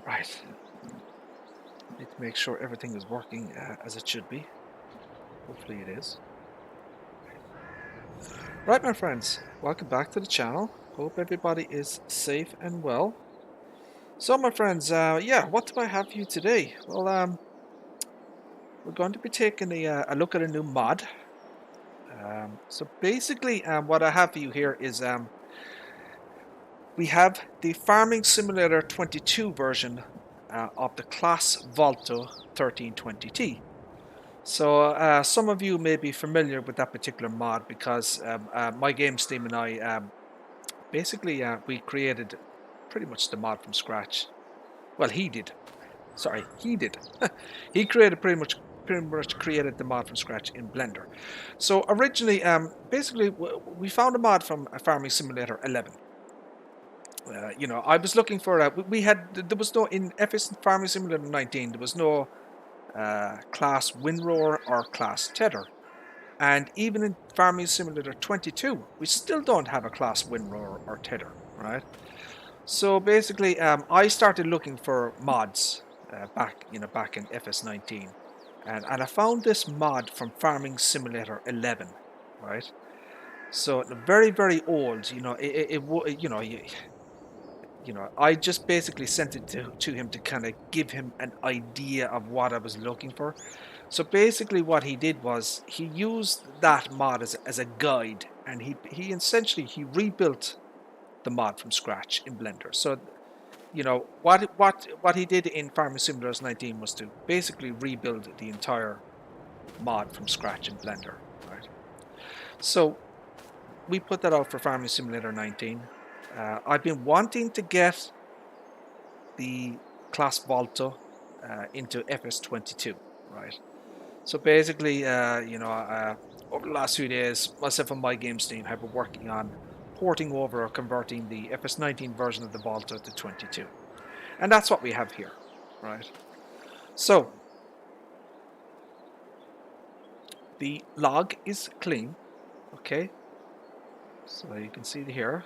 Right. Need to make sure everything is working as it should be. Hopefully it is. Right, my friends, welcome back to the channel. Hope everybody is safe and well. So, my friends, yeah, what do I have for you today? Well, we're going to be taking a look at a new mod. So basically, what I have for you here is we have the Farming Simulator 22 version of the Claas Volto 1320T. So some of you may be familiar with that particular mod because my games team and I basically we created pretty much the mod from scratch. Well, he did. Sorry, he did. He created pretty much created the mod from scratch in Blender. So originally, basically, we found a mod from Farming Simulator 11. You know, I was looking for we had there was no in FS Farming Simulator 19. There was no Claas WinRoar or Claas Tether. And even in Farming Simulator 22, we still don't have a Claas WinRoar or Tether, right? So basically, I started looking for mods back in FS19, and I found this mod from Farming Simulator 11, right? So very very old, you know. I just basically sent it to him to kind of give him an idea of what I was looking for. So basically what he did was he used that mod as a guide, and he essentially he rebuilt the mod from scratch in Blender. So you know what he did in Farming Simulator 19 was to basically rebuild the entire mod from scratch in Blender, right? So we put that out for Farming Simulator 19. I've been wanting to get the Claas Volto into FS22, right? So basically, over the last few days, myself and my games team have been working on porting over or converting the FS19 version of the Volto to 22. And that's what we have here, right? So, the log is clean, okay? So you can see here,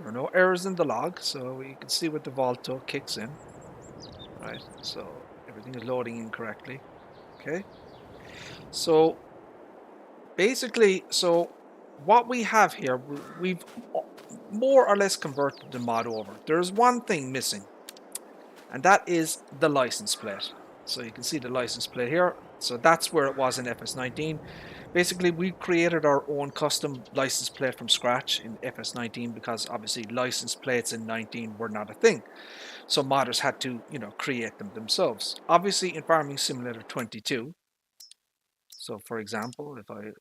there are no errors in the log, so you can see what the Volto kicks in, right? So everything is loading in correctly, okay? So basically, so what we have here, we've more or less converted the mod over. There's one thing missing, and that is the license plate. So you can see the license plate here. So that's where it was in FS19. Basically, we created our own custom license plate from scratch in FS19 because obviously license plates in 19 were not a thing. So modders had to, create them themselves. Obviously, in Farming Simulator 22. So for example, if I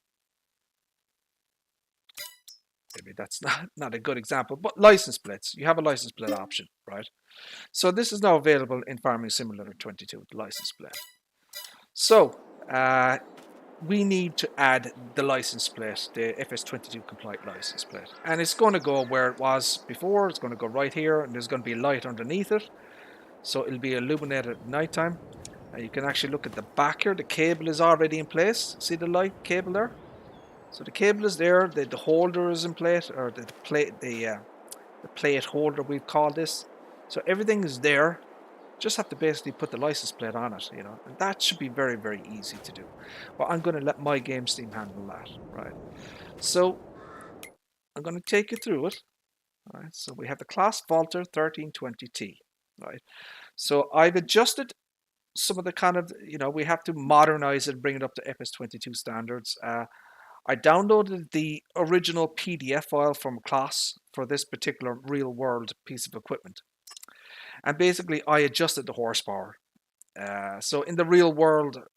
maybe that's not a good example, but license plates. You have a license plate option, right? So this is now available in Farming Simulator 22, the license plate. So we need to add the license plate, the FS22 compliant license plate. And it's going to go where it was before. It's going to go right here, and there's going to be a light underneath it. So it'll be illuminated at nighttime. You can actually look at the back here. The cable is already in place. See the light cable there? So the cable is there. The holder is in place, or the plate holder we've called this. So everything is there. Just have to basically put the license plate on it, and that should be very, very easy to do. But I'm going to let my games team handle that, right? So I'm going to take you through it. All right. So we have the Claas Volto 1320T, right? So I've adjusted some of the kind of, we have to modernize it, bring it up to FS22 standards. I downloaded the original PDF file from Claas for this particular real world piece of equipment. And basically, I adjusted the horsepower. So in the real world,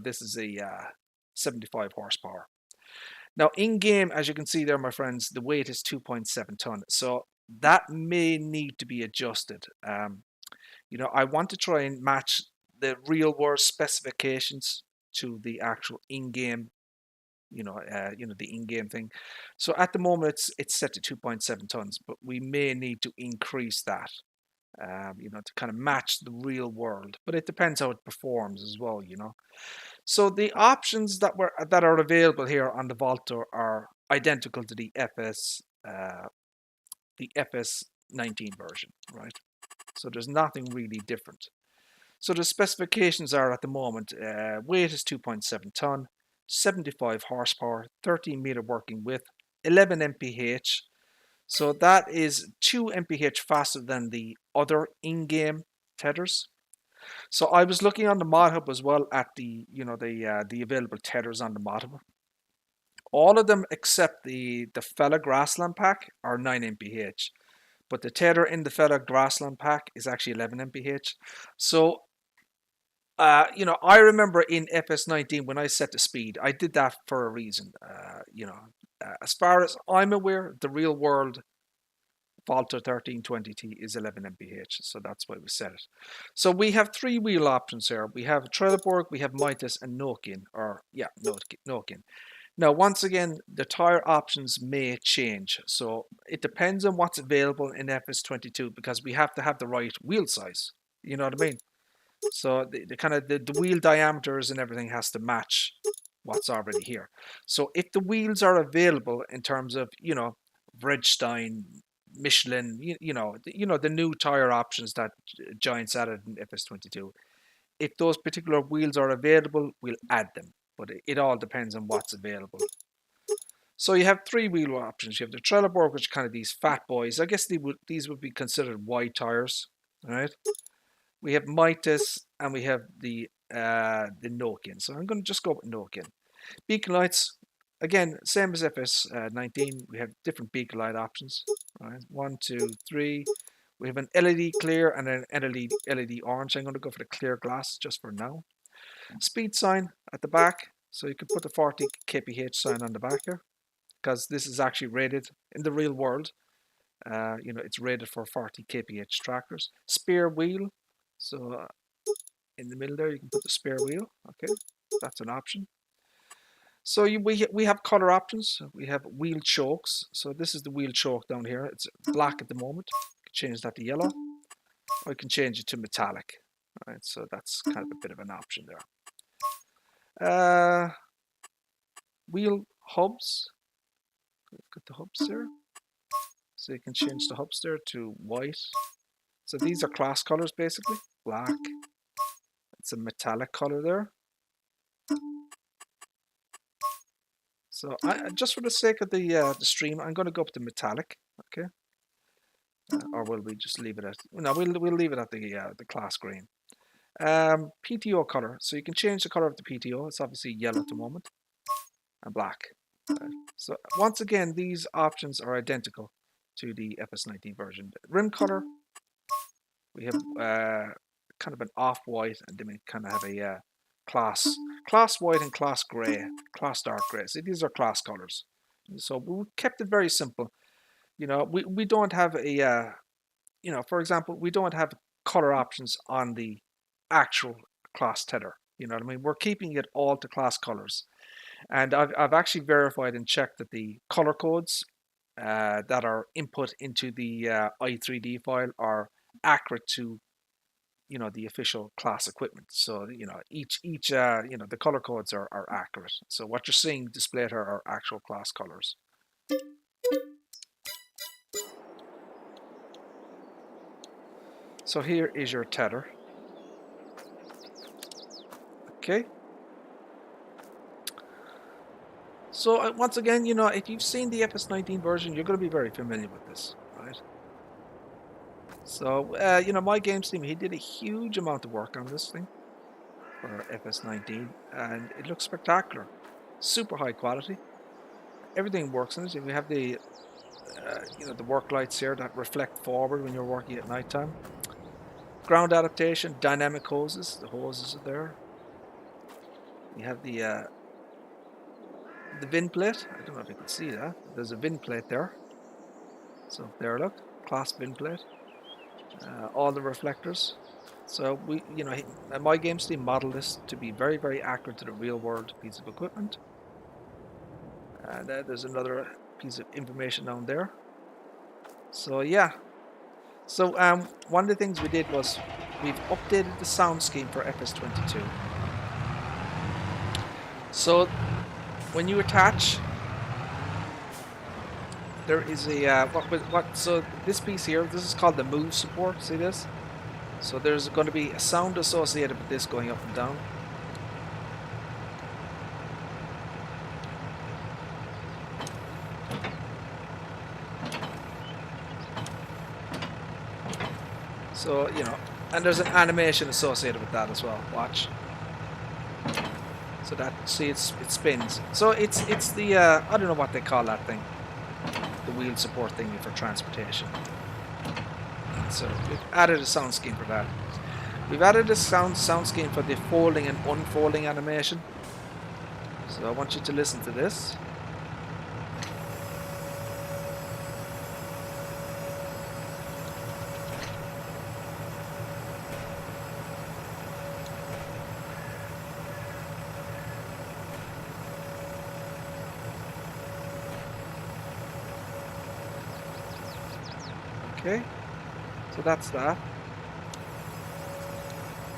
this is a 75 horsepower. Now, in game, as you can see there, my friends, the weight is 2.7 ton. So that may need to be adjusted. I want to try and match the real world specifications to the actual in-game the in-game thing. So at the moment it's set to 2.7 tons, but we may need to increase that, to kind of match the real world. But it depends how it performs as well, So the options that are available here on the Volto are identical to the FS19 version, right? So there's nothing really different. So the specifications are at the moment, weight is 2.7 ton, 75 horsepower, 13 meter working width, 11 mph. So that is 2 mph faster than the other in-game tethers. So I was looking on the mod hub as well at the the available tethers on the mod hub. All of them except the Fella Grassland pack are 9 mph, but the tether in the Fella Grassland pack is actually 11 mph. So I remember in FS19 when I set the speed, I did that for a reason. As far as I'm aware, the real world Volto 1320T is 11 mph, so that's why we set it. So we have 3 wheel options here. We have Trelleborg, we have Mitas, and Nokian, Nokian. Now, once again, the tire options may change, so it depends on what's available in FS22 because we have to have the right wheel size. You know what I mean? So the kind of the wheel diameters and everything has to match what's already here. So if the wheels are available in terms of Bridgestone, Michelin, the new tire options that Giants added in FS22, if those particular wheels are available, we'll add them. But it all depends on what's available. So you have 3 wheel options. You have the Trelleborg, which are kind of these fat boys. I guess these would be considered wide tires, right? We have Mitas and we have the Nokian. So I'm going to just go with Nokian. Beacon lights, again, same as FS19. We have different beacon light options. Right? 1, 2, 3. We have an LED clear and an LED orange. I'm going to go for the clear glass just for now. Speed sign at the back. So you can put the 40 kph sign on the back here because this is actually rated in the real world. It's rated for 40 kph trackers. Spare wheel. So in the middle there, you can put the spare wheel. Okay, that's an option. So we have color options. We have wheel chokes. So this is the wheel choke down here. It's black at the moment. You can change that to yellow, or you can change it to metallic. All right, so that's kind of a bit of an option there. Wheel hubs. We've got the hubs there. So you can change the hubs there to white. So these are class colors basically. Black. It's a metallic color there. So just for the sake of the stream, I'm going to go up to metallic. Okay. Or will we just leave it at? No, we'll leave it at the class green. PTO color. So you can change the color of the PTO. It's obviously yellow at the moment and black. So once again, these options are identical to the FS19 version. Rim color. We have kind of an off-white, and then we kind of have a class white and class grey, class dark grey. So these are class colors. So we kept it very simple. We don't have a, for example, we don't have color options on the actual class tether. You know what I mean? We're keeping it all to class colors. And I've actually verified and checked that the color codes that are input into the i3D file are accurate to the official class equipment. So each the color codes are accurate. So what you're seeing displayed here are actual class colors. So here is your tether. Okay. So once again, if you've seen the FS19 version, you're going to be very familiar with this, right? So, my games team, he did a huge amount of work on this thing for FS19, and it looks spectacular. Super high quality. Everything works in it. We have the, the work lights here that reflect forward when you're working at nighttime. Ground adaptation, dynamic hoses. The hoses are there. You have the VIN plate. I don't know if you can see that. There's a VIN plate there. So there, look, class VIN plate. All the reflectors. So my games team modeled this to be very, very accurate to the real world piece of equipment. And there's another piece of information down there. So yeah. So one of the things we did was we've updated the sound scheme for FS22. So when you attach, there is a so this piece here, this is called the move support. See this? So there's going to be a sound associated with this going up and down. So, you know, and there's an animation associated with that as well. Watch. So that, see, it spins. So it's the, I don't know what they call that thing. The wheel support thing for transportation. So we've added a sound scheme for that. We've added a sound scheme for the folding and unfolding animation. So I want you to listen to this. Okay, so that's that.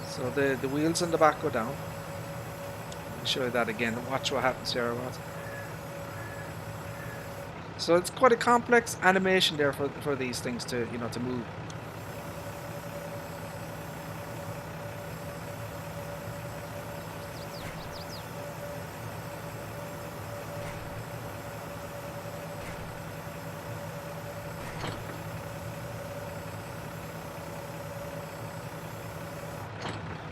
So the wheels in the back go down. Let me show you that again. Watch what happens here. So it's quite a complex animation there for these things to, you know, to move.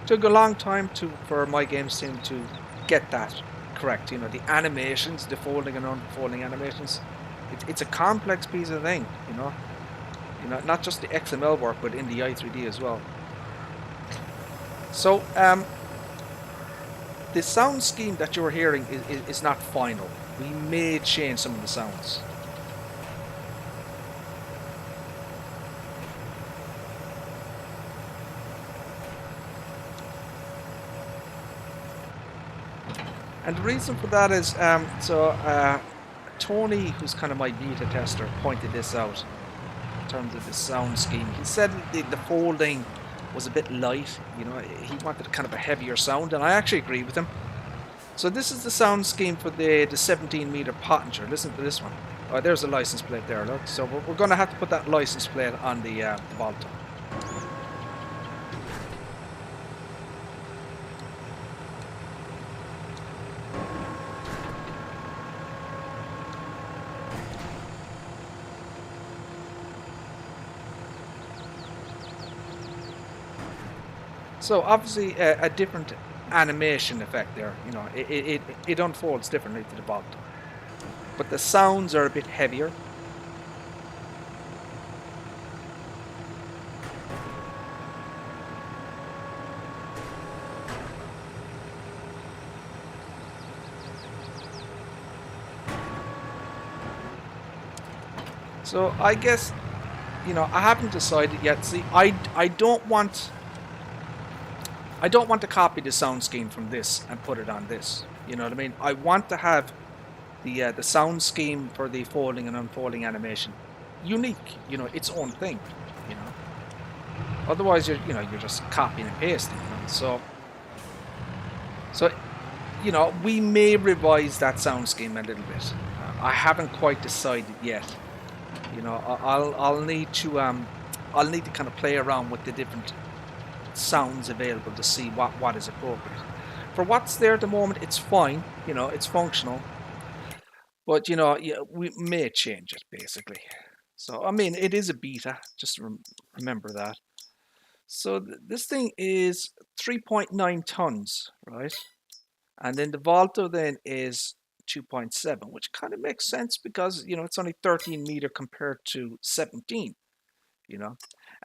Took a long time for my games team to get that correct. You know, the animations, the folding and unfolding animations. It's a complex piece of thing. You know, not just the XML work, but in the i3D as well. So the sound scheme that you're hearing is not final. We may change some of the sounds. And the reason for that is, Tony, who's kind of my beta tester, pointed this out in terms of the sound scheme. He said the folding was a bit light, you know, he wanted kind of a heavier sound, and I actually agree with him. So this is the sound scheme for the 17-meter Pottinger. Listen to this one. Oh, there's a license plate there, look. So we're going to have to put that license plate on the Volto. So obviously a different animation effect there, you know, it unfolds differently to the Volto. But the sounds are a bit heavier. So I guess, you know, I haven't decided yet. See, I don't want to copy the sound scheme from this and put it on this. You know what I mean? I want to have the sound scheme for the folding and unfolding animation unique. You know, its own thing. You know, otherwise you're just copying and pasting. You know? So you know, we may revise that sound scheme a little bit. I haven't quite decided yet. You know, I'll need to kind of play around with the different sounds available to see what is appropriate. For what's there at the moment, it's fine, you know, it's functional, but you know, yeah, we may change it basically. So I mean, it is a beta, just remember that. So this thing is 3.9 tons, right? And then the Volto then is 2.7, which kind of makes sense because, you know, it's only 13 meter compared to 17, you know.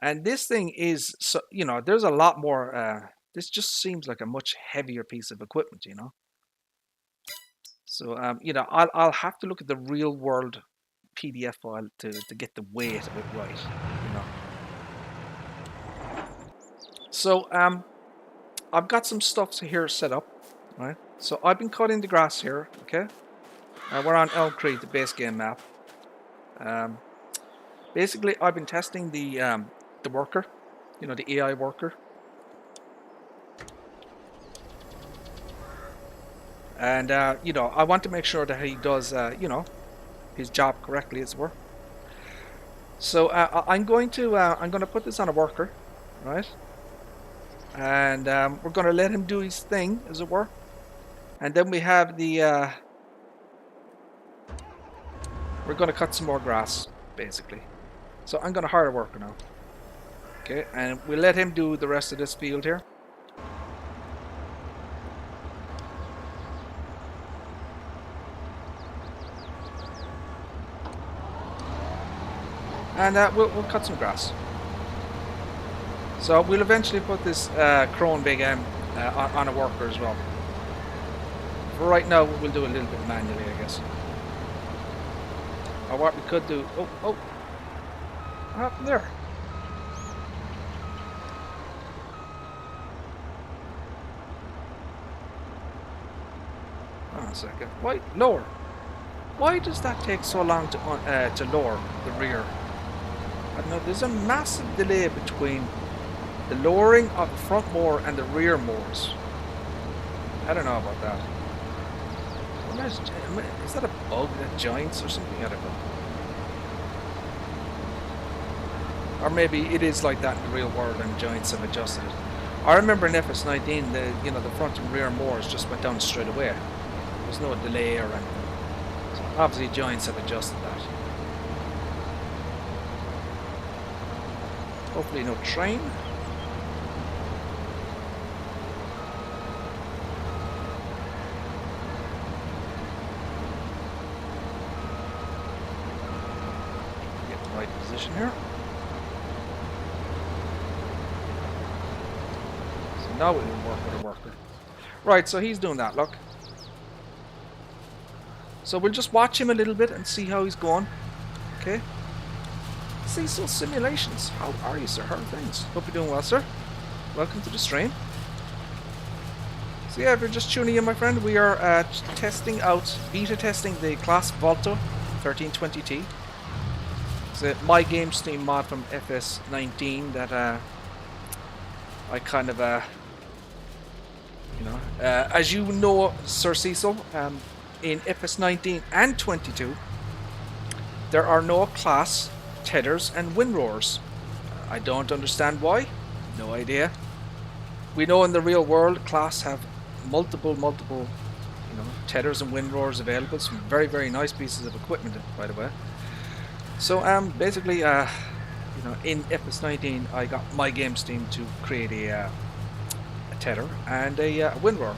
And this thing is, so, you know, there's a lot more, this just seems like a much heavier piece of equipment, you know. So, you know, I'll have to look at the real world PDF file to get the weight of it right, you know. So, I've got some stuff here set up, right? So I've been cutting the grass here, okay? We're on Elm Creek, the base game map. Basically, I've been testing the worker, you know, the AI worker. And, you know, I want to make sure that he does, you know, his job correctly as well. So I'm going to put this on a worker, right? and we're going to let him do his thing, as it were. And then we have the we're going to cut some more grass, basically. So I'm going to hire a worker now. Okay, and we'll let him do the rest of this field here. And we'll cut some grass. So we'll eventually put this Pro NVMe on a worker as well. For right now, we'll do a little bit manually, I guess. Or what we could do... Oh! What happened there? Hold on a second. Why? Lower. Why does that take so long to lower the rear? I don't know. There's a massive delay between the lowering of the front mower and the rear mowers. I don't know about that. Is that a bug that joints or something? I don't know. Or maybe it is like that in the real world and joints have adjusted it. I remember in FS19, the front and rear mowers just went down straight away. There's no delay or anything. So obviously joints have adjusted that. Hopefully no train. Get the right position here. So now we will work with a worker. Right, so he's doing that, look. So we'll just watch him a little bit and see how he's going. Okay. Cecil Simulations. How are you, sir? How are things? Hope you're doing well, sir. Welcome to the stream. So yeah, if you're just tuning in, my friend, we are beta testing the Claas Volto 1320T. It's a My Game Steam mod from FS19 that I kind of, as you know, Sir Cecil, in FS19 and 22, there are no Claas tethers and wind roars. I don't understand why. No idea. We know in the real world Claas have multiple tethers and wind roars available. Some very, very nice pieces of equipment, by the way. So basically in FS19 I got My Game Steam to create a tether and a wind roar.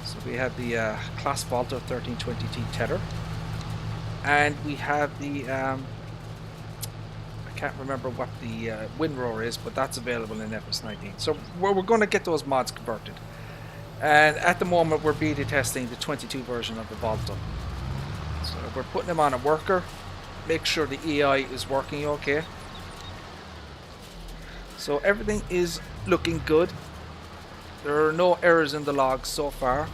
So we have the Claas Volto 1320T tether, and we have the I can't remember what the wind roar is, but that's available in FS19. So we're going to get those mods converted, and at the moment we're beta testing the 22 version of the Volto. So we're putting them on a worker, make sure the AI is working okay. So everything is looking good. There are no errors in the logs so far.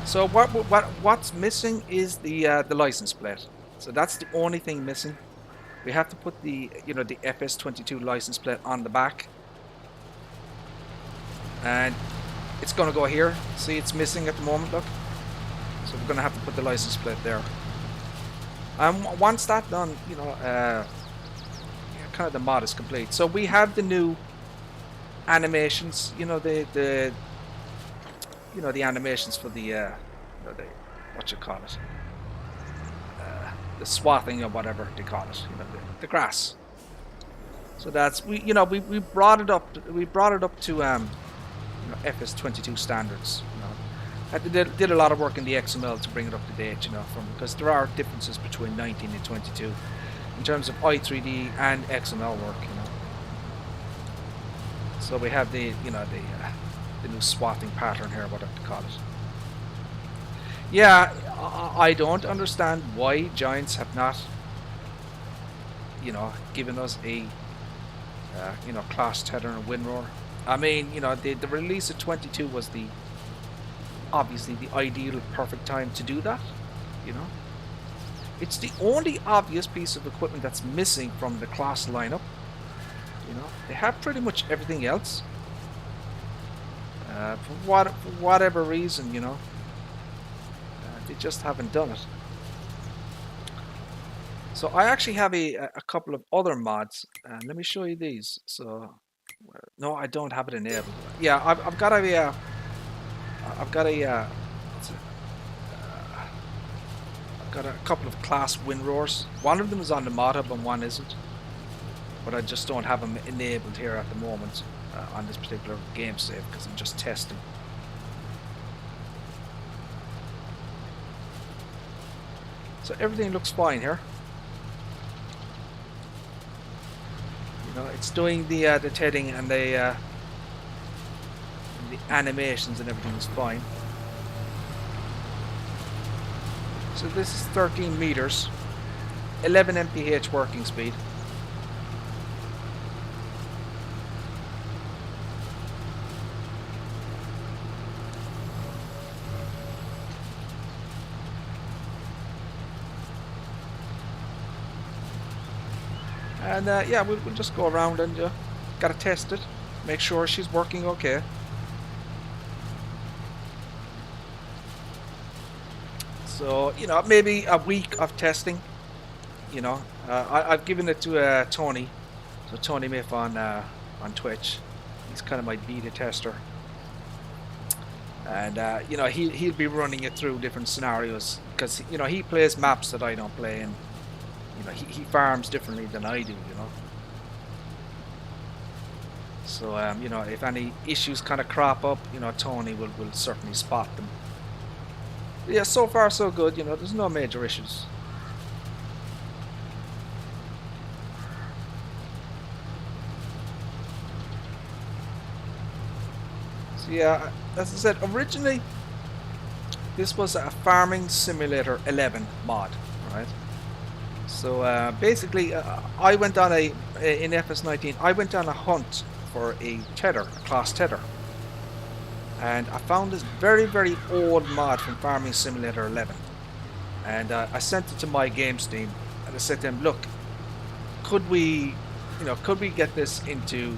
So what's missing is the license plate. So that's the only thing missing. We have to put the the FS22 license plate on the back, and it's going to go here. See, it's missing at the moment. Look. So we're going to have to put the license plate there. Once that's done, kind of the mod is complete. So we have the new animations. The animations for the what you call it, the swathing or whatever they call it. The grass. So that's we brought it up. We brought it up to FS22 standards. I did a lot of work in the XML to bring it up to date, because there are differences between 19 and 22 in terms of i3D and XML work, So we have the new swathing pattern here, whatever to call it. Yeah, I don't understand why Giants have not, given us a, Claas tether and wind roar. I mean, the release of 22 was obviously the ideal, perfect time to do that. It's the only obvious piece of equipment that's missing from the Claas lineup. They have pretty much everything else. For whatever reason, they just haven't done it. So I actually have a couple of other mods. Let me show you these. So no, I don't have it enabled. Yeah, I've got I've got what's it? I've got a couple of Claas wind roars. One of them is on the mod hub and one isn't. But I just don't have them enabled here at the moment on this particular game save because I'm just testing. So everything looks fine here. You know, it's doing the tedding and the animations and everything is fine. So this is 13 meters, 11 mph working speed. And yeah, we'll just go around and gotta test it, make sure she's working okay. So, you know, maybe a week of testing, you know. I've given it to Tony, so Tony Miff on Twitch. He's kind of my beta tester. And, you know, he'll be running it through different scenarios because, you know, he plays maps that I don't play and, you know, he farms differently than I do, you know. So, you know, if any issues kind of crop up, you know, Tony will certainly spot them. But yeah, so far so good, you know, there's no major issues. So yeah, as I said, originally this was a Farming Simulator 11 mod, right? So basically, I went on in FS19. I went on a hunt for a tether, a Claas tether, and I found this very old mod from Farming Simulator 11. And I sent it to my games team, and I said to them, "Look, could we get this into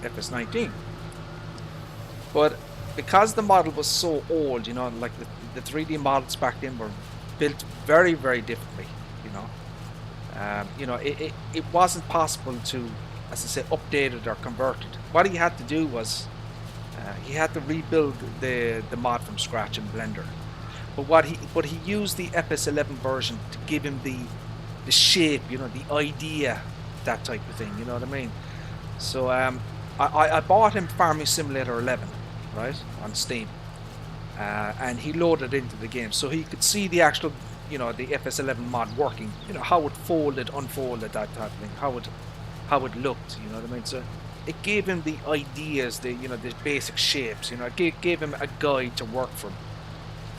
FS19?" But because the model was so old, you know, like the 3D models back then were built very differently. You know, it wasn't possible to, as I say, update it or convert it. What he had to do was he had to rebuild the mod from scratch in Blender. But he used the FS11 version to give him the shape, you know, the idea, that type of thing. You know what I mean? So I bought him Farming Simulator 11, right, on Steam, and he loaded into the game so he could see the actual, you know, the FS11 mod working, you know, how it folded, unfolded, that type of thing, how it looked, you know what I mean? So it gave him the ideas, the basic shapes, you know, it gave him a guide to work from,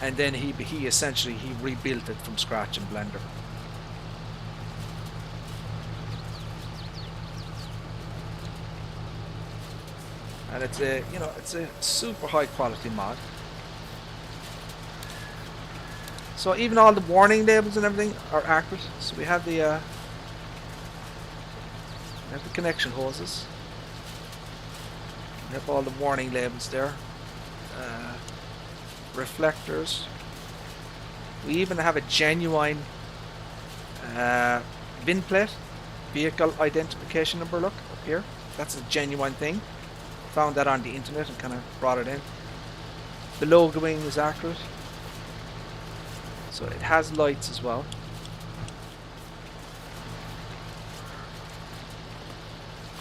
and then he essentially rebuilt it from scratch in Blender. And it's a super high quality mod. So even all the warning labels and everything are accurate. So we have the connection hoses. We have all the warning labels there. Reflectors. We even have a genuine VIN plate, vehicle identification number. Look up here. That's a genuine thing. Found that on the internet and kind of brought it in. The logoing is accurate. So it has lights as well.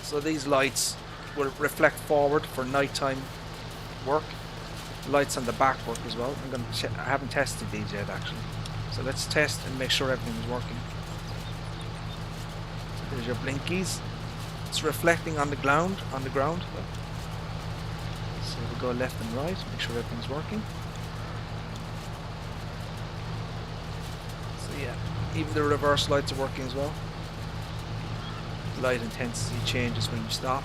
So these lights will reflect forward for nighttime work. Lights on the back work as well. I haven't tested these yet actually. So let's test and make sure everything is working. So there's your blinkies. It's reflecting on the ground. So we'll go left and right, make sure everything's working. So yeah, even the reverse lights are working as well. Light intensity changes when you stop.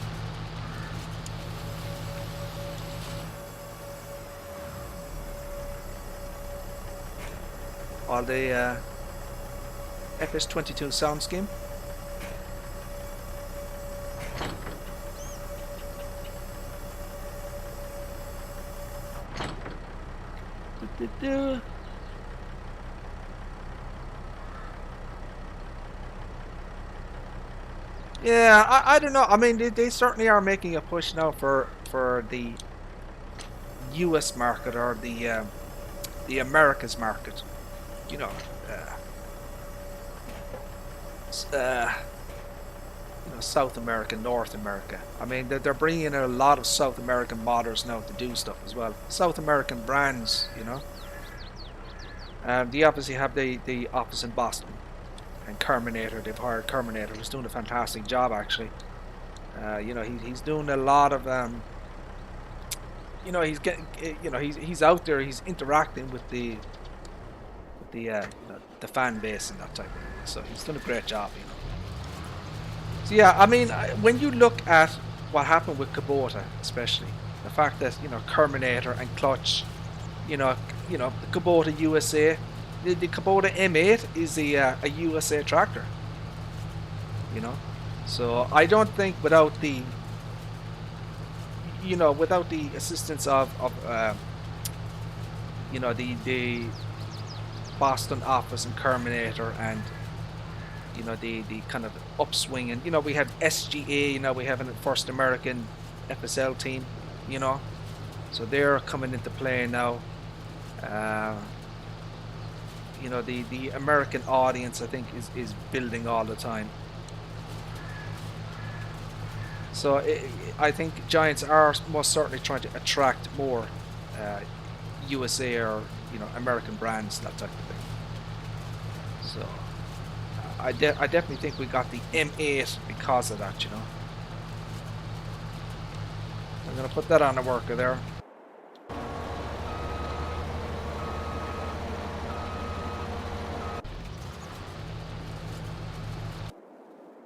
All the FS22 sound scheme. Yeah, I don't know. I mean, they certainly are making a push now for the U.S. market or the Americas market. You know, uh, s- uh, South America, North America. I mean, they're bringing in a lot of South American modders now to do stuff as well. South American brands, they obviously have the office in Boston and Terminator. They've hired Terminator, who's doing a fantastic job actually. He's doing a lot of he's getting he's out there. He's interacting with the fan base and that type of thing. So he's done a great job. So yeah, I mean, when you look at what happened with Kubota, especially the fact that Terminator and Clutch, the Kubota USA, the Kubota M8 is a USA tractor. You know, so I don't think without the assistance of the Boston office and Terminator and the kind of upswing, and we had SGA, we have a First American FSL team, you know so they're coming into play now. uh, the American audience, I think, is building all the time. So I think Giants are most certainly trying to attract more uh, USA or American brands, that type of thing. So I definitely think we got the M8 because of that. I'm gonna put that on the worker there.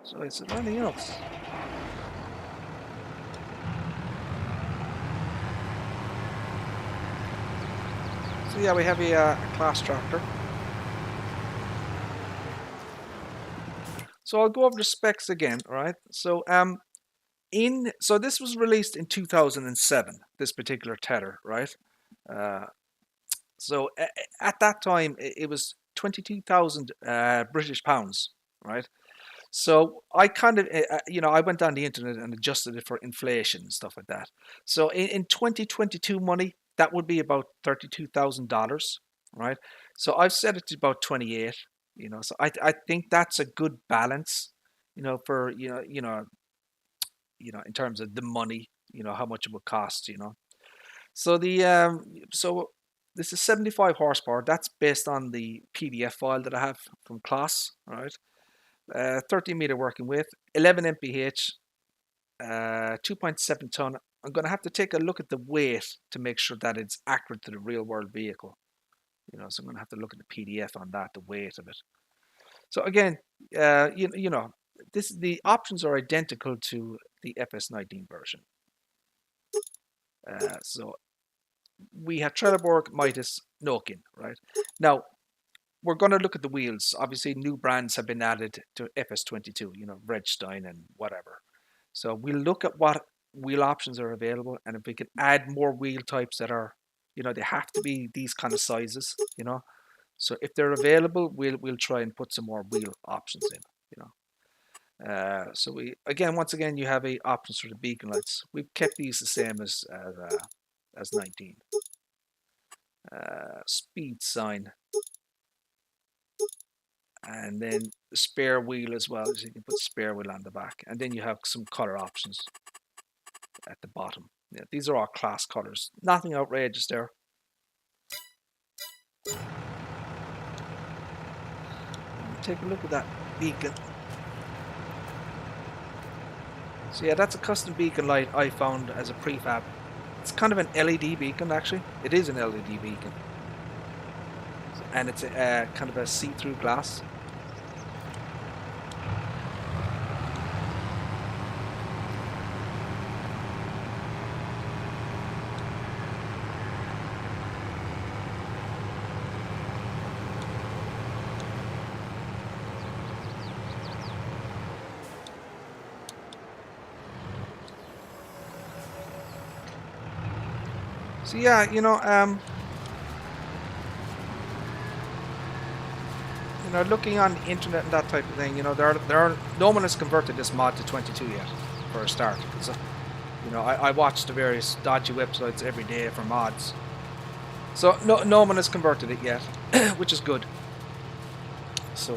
So is there anything else? So yeah, we have a Claas tractor. So I'll go over the specs again, all right? So this was released in 2007, this particular tether, right? Uh, so at that time it was 22,000 British pounds, right? So I kind of, I went on the internet and adjusted it for inflation and stuff like that. So in 2022 money, that would be about $32,000, right? So I've set it to about 28. So I think that's a good balance, for in terms of the money, how much it would cost. So so this is 75 horsepower. That's based on the PDF file that I have from Claas, right? 13-meter working width, 11 mph, 2.7 ton. I'm going to have to take a look at the weight to make sure that it's accurate to the real world vehicle. So I'm going to have to look at the PDF on that, the weight of it. So again, the options are identical to the FS19 version. So we have Trelleborg, Midas, Nokian, right? Now, we're going to look at the wheels. Obviously, new brands have been added to FS22, Redstein and whatever. So we'll look at what wheel options are available, and if we can add more wheel types that are, they have to be these kind of sizes, So if they're available, we'll try and put some more wheel options in, So once again, you have options for the beacon lights. We've kept these the same as 19. Speed sign. And then the spare wheel as well, so you can put spare wheel on the back, and then you have some color options at the bottom. Yeah, these are all Claas colors, nothing outrageous there. Take a look at that beacon. So yeah, that's a custom beacon light I found as a prefab. It's kind of an LED beacon, actually. It is an LED beacon, and it's a kind of a see-through glass. So yeah, looking on the internet and that type of thing, no one has converted this mod to 22 yet, for a start. So, I watch the various dodgy websites every day for mods. So no one has converted it yet, which is good. So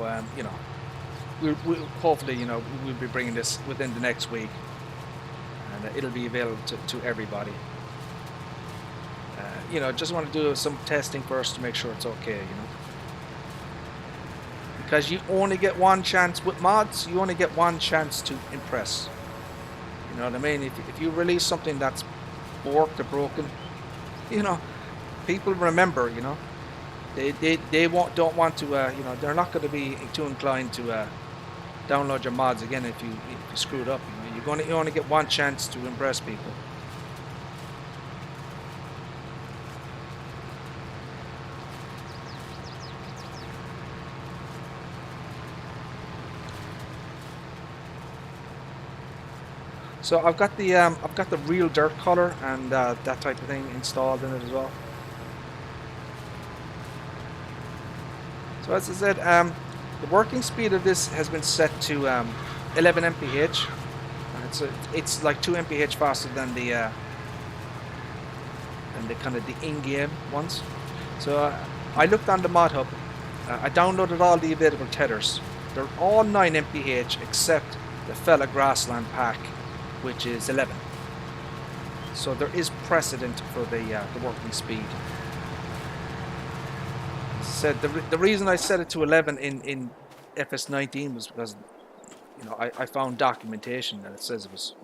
we'll hopefully we'll be bringing this within the next week, and it'll be available to everybody. Just want to do some testing first to make sure it's okay. Because you only get one chance with mods. You only get one chance to impress. You know what I mean? If you release something that's borked or broken, people remember. They don't want to. They're not going to be too inclined to download your mods again if you screw it up. You only get one chance to impress people. So I've got the real dirt color and that type of thing installed in it as well. So as I said, the working speed of this has been set to 11 mph. It's like 2 mph faster than the kind of the in-game ones. So I looked on the mod hub. I downloaded all the available tethers. They're all 9 mph except the Fella Grassland pack, which is 11. So there is precedent for the working speed. Said the reason I set it to 11 in FS19 was because I found documentation that it says it was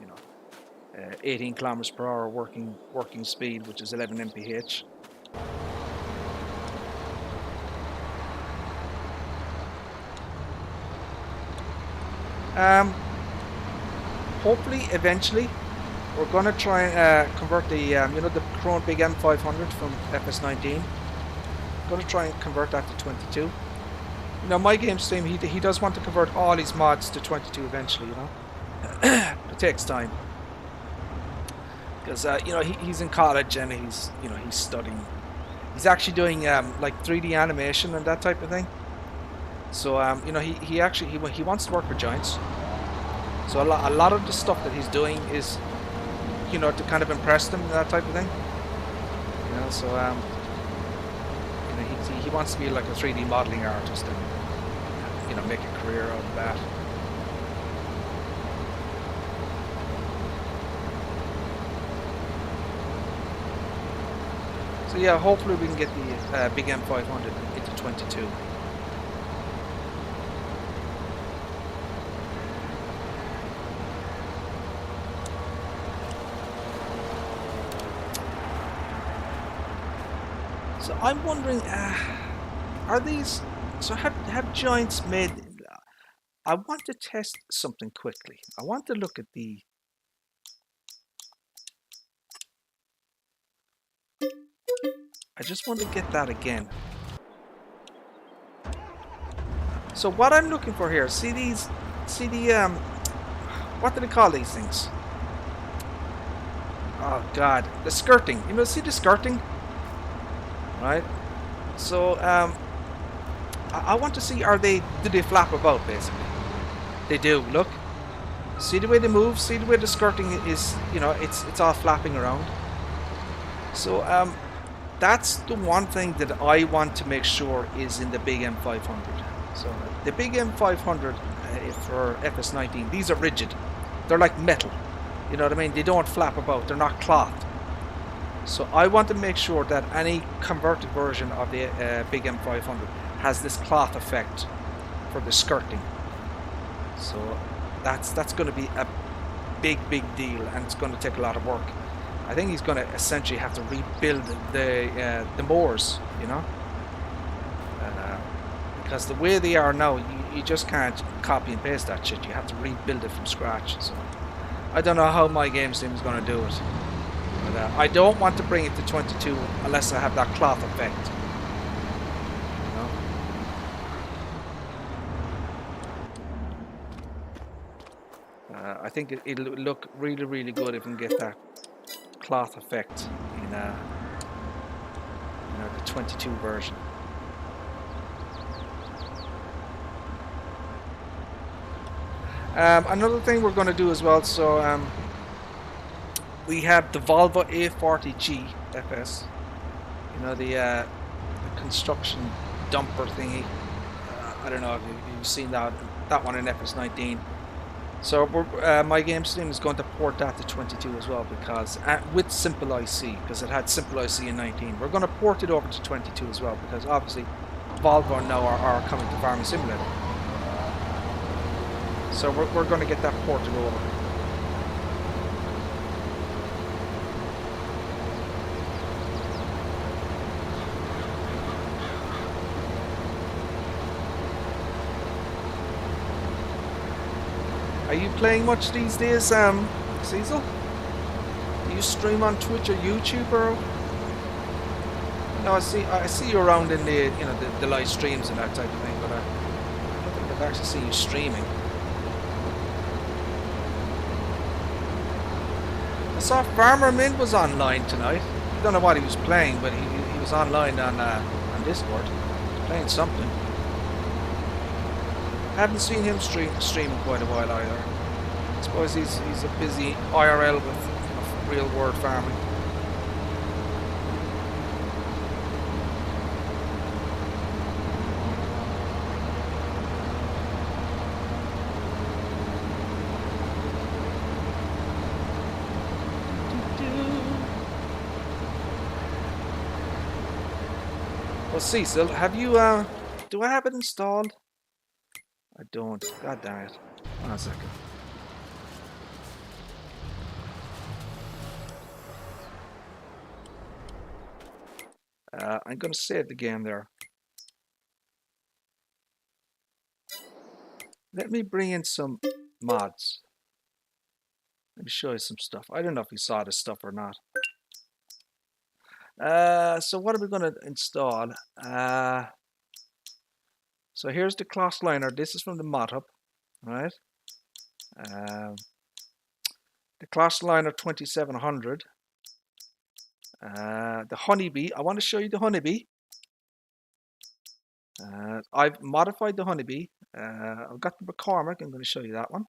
18 kilometers per hour working speed, which is 11 mph. Hopefully, eventually, we're going to try and convert the the Pro Big M500 from FS19. Going to try and convert that to 22. My game stream, he does want to convert all his mods to 22 eventually. It takes time because he's in college and he's studying. He's actually doing like 3D animation and that type of thing. So he wants to work with giants. So a lot of the stuff that he's doing is to kind of impress them and that type of thing. So he wants to be like a 3D modeling artist and make a career out of that. So yeah, hopefully we can get the Big M500 into 22. So I'm wondering, are these? So have giants made? I want to test something quickly. I want to look at the. I just want to get that again. So what I'm looking for here, see the what do they call these things? Oh God, the skirting. See the skirting? Right, so I want to see, do they flap about basically? They do. Look, see the way they move, see the way the skirting is, it's all flapping around. So that's the one thing that I want to make sure is in the Big M500. So the Big M500 for FS19, these are rigid. They're like metal. You know what I mean? They don't flap about. They're not cloth. So I want to make sure that any converted version of the Big M500 has this cloth effect for the skirting. So that's going to be a big deal, and it's going to take a lot of work. I think he's going to essentially have to rebuild the motors, because the way they are now, you just can't copy and paste that shit. You have to rebuild it from scratch. So I don't know how my game team is going to do it. But I don't want to bring it to 22 unless I have that cloth effect. I think it'll look really good if we can get that cloth effect in the 22 version. Another thing we're going to do as well, so we have the Volvo A40G FS, you know, the construction dumper thingy. I don't know if you've seen that one in FS19. So my game stream is going to port that to 22 as well, because with Simple IC, because it had Simple IC in 19. We're going to port it over to 22 as well, because obviously Volvo now are coming to Farming Simulator. So we're going to get that ported over. Are you playing much these days, Cecil? Do you stream on Twitch or YouTube, or? No, I see you around in the the live streams and that type of thing, but I don't think I've actually seen you streaming. I saw Farmer Mint was online tonight. I don't know what he was playing, but he was online on Discord. He was playing something. Haven't seen him stream in quite a while either. I suppose he's a busy IRL with real world farming. Well, Cecil, have you do I have it installed? I don't. God damn it. One second. I'm going to save the game there. Let me bring in some mods. Let me show you some stuff. I don't know if you saw this stuff or not. So what are we going to install? So here's the Claas liner. This is from the mod hub, right? The Claas liner 2700. The honeybee. I want to show you the honeybee. I've modified the honeybee. I've got the McCormick. I'm going to show you that one.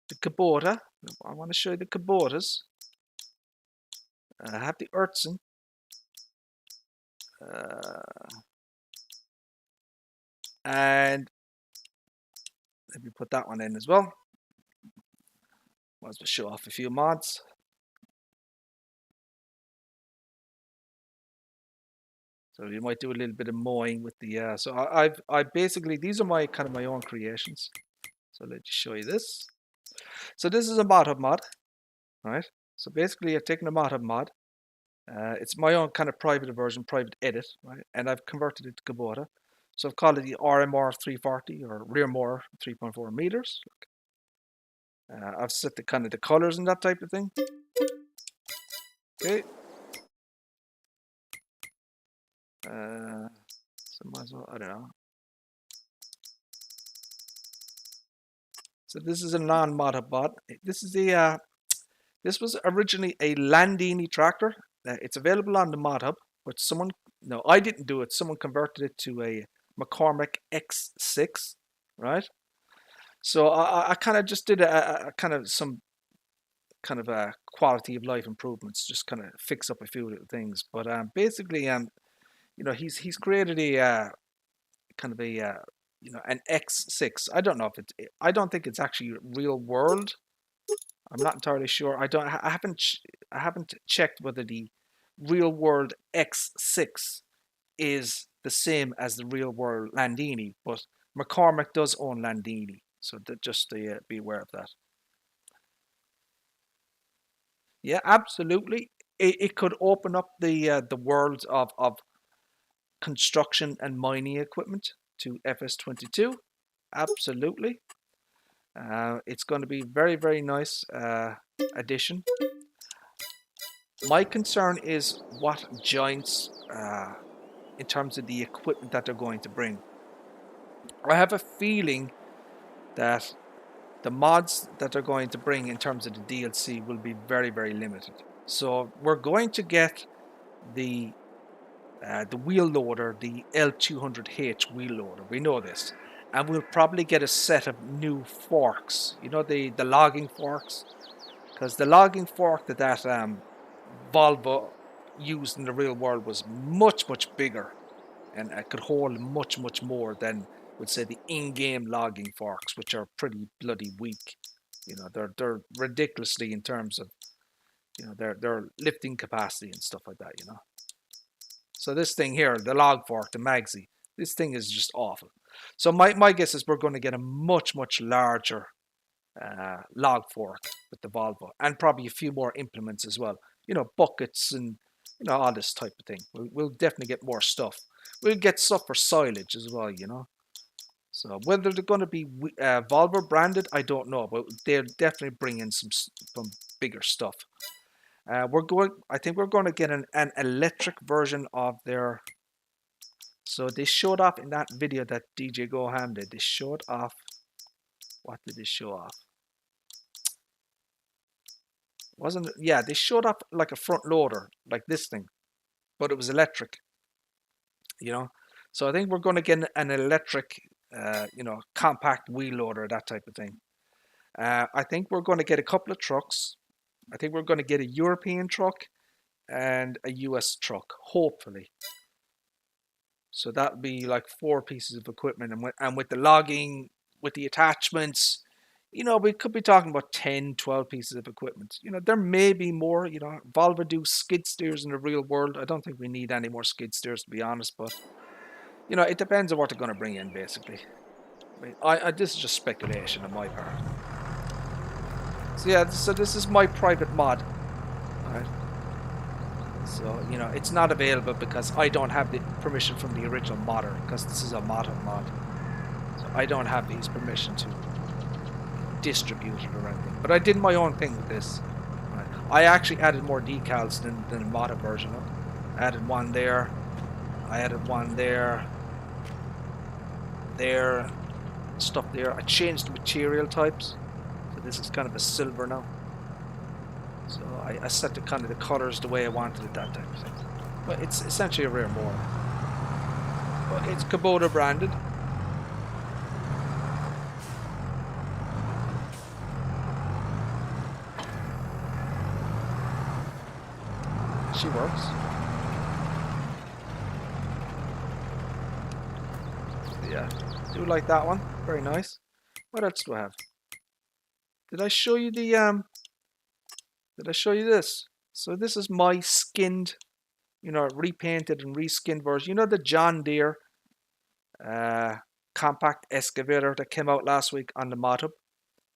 The Kubota. I want to show you the Kubotas. I have the Urtzen. And let me put that one in as well. Might as well show off a few mods. So you might do a little bit of mowing with the. So I basically, these are my kind of my own creations. So let me show you this. So this is a mod hub mod, right? So basically, I've taken a mod hub mod. It's my own kind of private version, private edit, right? And I've converted it to Kubota. So I've called it the RMR 340 or rear mower 3.4 meters. I've set the kind of the colors and that type of thing. Okay. So might as well, I don't know. So this is a non-mod hub bot. This is the this was originally a Landini tractor. It's available on the mod hub, but someone, no, I didn't do it. Someone converted it to a McCormick X6, right? So I kind of just did a kind of some kind of a quality of life improvements, just kind of fix up a few little things. But basically, you know, he's created a kind of a you know, an X6. I don't know if it's. I don't think it's actually real world. I'm not entirely sure. I haven't checked whether the real world X6 is the same as the real world Landini, but McCormick does own Landini, so just to be aware of that. Yeah, absolutely. It could open up the world of construction and mining equipment to FS22. Absolutely. It's going to be very, very nice addition. My concern is what giants, in terms of the equipment that they're going to bring. I have a feeling that the mods that they're going to bring in terms of the DLC will be very, very limited. So we're going to get the wheel loader, the L200H wheel loader. We know this. and we'll probably get a set of new forks. You know, the logging forks, because the logging fork that Volvo used in the real world was much bigger, and it could hold much more than, would say, the in-game logging forks, which are pretty bloody weak. You know, they're ridiculously in terms of, you know, their lifting capacity and stuff like that. You know, so this thing here, the log fork, the Magsy, this thing is just awful. So my guess is we're going to get a much larger log fork with the Volvo, and probably a few more implements as well. You know, buckets and, you know, all this type of thing. We'll definitely get more stuff. We'll get stuff for silage as well. You know, so whether they're going to be Volvo branded, I don't know, but they'll definitely bring in some bigger stuff. I think we're going to get an electric version of their. So they showed off in that video that DJ Goham did. They showed off. What did they show off? Wasn't it? Yeah, they showed off like a front loader, like this thing, but it was electric. You know, so I think we're going to get an electric, you know, compact wheel loader, that type of thing. I think we're going to get a couple of trucks. I think we're going to get a European truck and a US truck, hopefully. So that'll be like 4 pieces of equipment, and with the logging, with the attachments, you know, we could be talking about 10, 12 pieces of equipment. You know, there may be more. You know, Volvo do skid steers in the real world. I don't think we need any more skid steers, to be honest, but, you know, it depends on what they're going to bring in, basically. I mean, this is just speculation on my part. So yeah, so this is my private mod. Alright. So, you know, it's not available because I don't have the permission from the original modder, because this is a mod. So I don't have his permission to distribute it or anything. But I did my own thing with this. Right. I actually added more decals than the mod version. I added one there. I added one there. There. Stuff there. I changed the material types. So this is kind of a silver now. So I set the kind of the colors the way I wanted it, that type of thing. But it's essentially a rare motor. But it's Kubota branded. She works. Yeah, do like that one. Very nice. What else do I have? Did I show you the Did I show you this? So this is my skinned, you know, repainted and reskinned version. You know, the John Deere compact excavator that came out last week on the mod hub,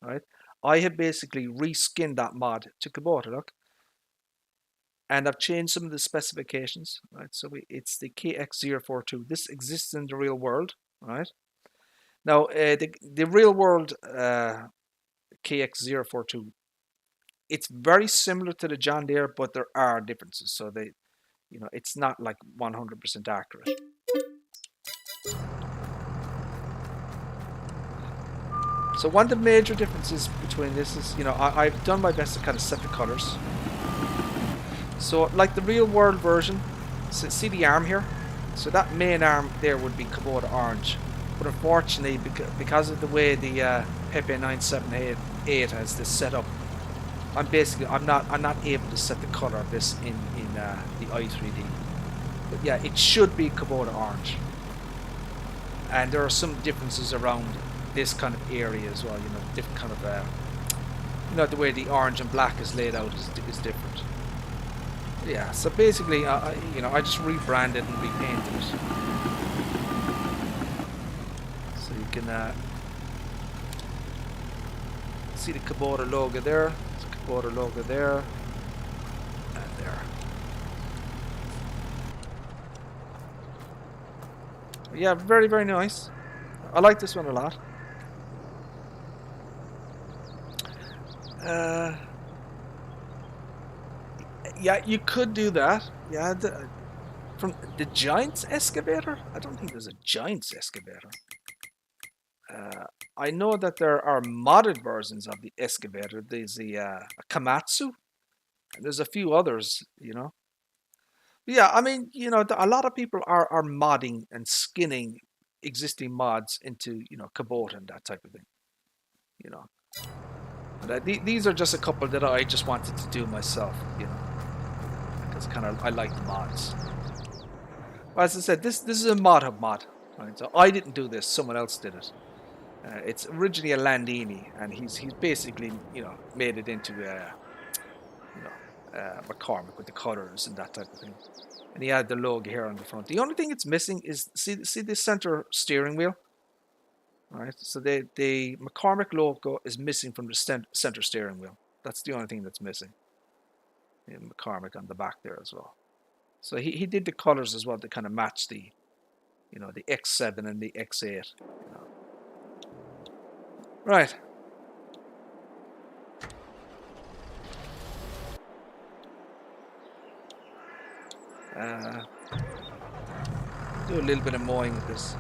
right? I have basically reskinned that mod to Kubota, look. And I've changed some of the specifications, right? So it's the KX042. This exists in the real world, right? Now, the real world KX042, it's very similar to the John Deere, but there are differences. So they, you know, it's not like 100% accurate. So one of the major differences between this is, you know, I've done my best to kind of set the colors. So like the real world version, so see the arm here? So that main arm there would be Kubota orange. But unfortunately, because of the way the Pepe 978 has this set up, I'm not able to set the color of this in the i3D. But yeah, it should be Kubota orange. And there are some differences around this kind of area as well. You know, different kind of you know, the way the orange and black is laid out is different. Yeah, so basically, you know, I just rebranded and repainted it. So you can see the Kubota logo there. There's a Kubota logo there. And there. Yeah, very, very nice. I like this one a lot. Yeah, you could do that. Yeah, from the Giants excavator? I don't think there's a Giants excavator. I know that there are modded versions of the excavator. There's the Komatsu, and there's a few others, you know. But yeah, I mean, you know, a lot of people are modding and skinning existing mods into, you know, Kubota and that type of thing, you know. But these are just a couple that I just wanted to do myself, you know, because kind of I like the mods. Well, as I said, this is a mod hub mod, right? So I didn't do this; someone else did it. It's originally a Landini, and he's basically, you know, made it into a, you know, McCormick with the colors and that type of thing. And he had the logo here on the front. The only thing it's missing is see the center steering wheel. All right, so the McCormick logo is missing from the center steering wheel. That's the only thing that's missing. And McCormick on the back there as well. So he did the colors as well to kind of match the, you know, the X7 and the X8. You know. Right. Do a little bit of mowing with this.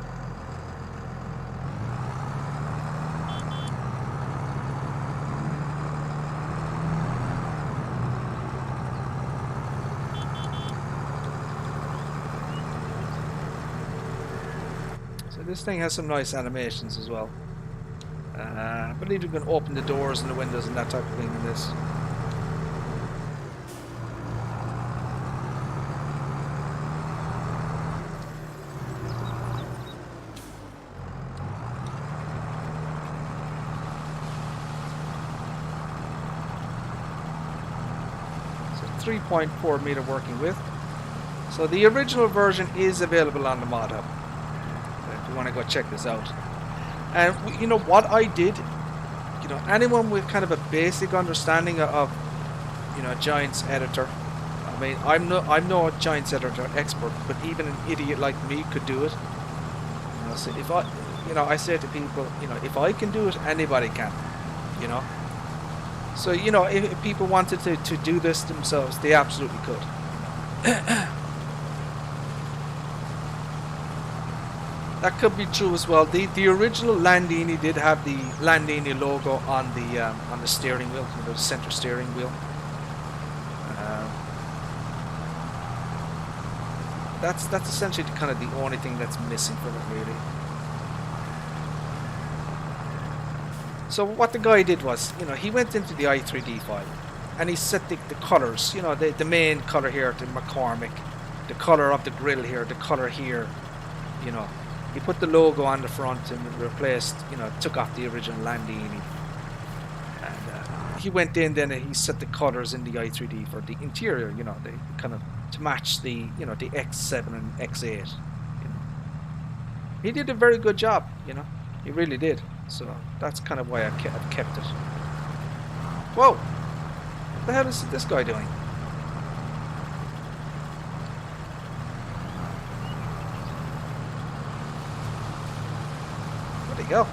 So this thing has some nice animations as well. I believe you can open the doors and the windows and that type of thing in this. So 3.4 meter working width. So the original version is available on the mod hub. If you want to go check this out. And you know what I did, you know, anyone with kind of a basic understanding of, you know, Giants editor. I mean, I'm no Giants editor expert, but even an idiot like me could do it. You know, so if I, you know, I say to people, you know, if I can do it, anybody can. You know. So you know, if people wanted to do this themselves, they absolutely could. That could be true as well. The original Landini did have the Landini logo on the steering wheel, the center steering wheel. That's essentially kind of the only thing that's missing from it, really. So what the guy did was, you know, he went into the i3D file and he set the colors. You know, the main color here, the McCormick, the color of the grill here, the color here. You know. He put the logo on the front and replaced, you know, took off the original Landini. And he went in then and he set the colors in the i3D for the interior, you know, they kind of to match the, you know, the X7 and X8. You know. He did a very good job, you know, he really did. So that's kind of why I've kept it. Whoa! What the hell is this guy doing? Go.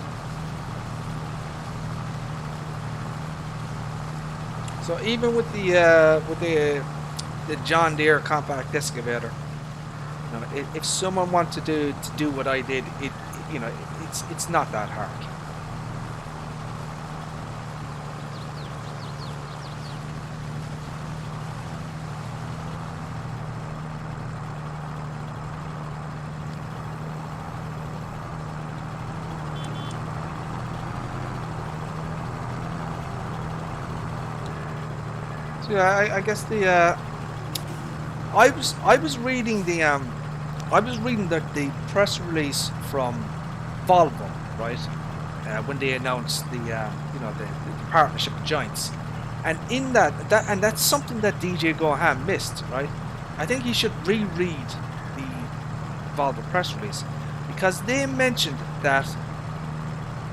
So even with the John Deere compact excavator, you know, if someone wanted to do what I did, you know, it's not that hard. Yeah, I guess the I was reading the press release from Volvo, right? When they announced the you know, the partnership with Giants, and in that's something that DJ Goham missed, right? I think he should reread the Volvo press release, because they mentioned that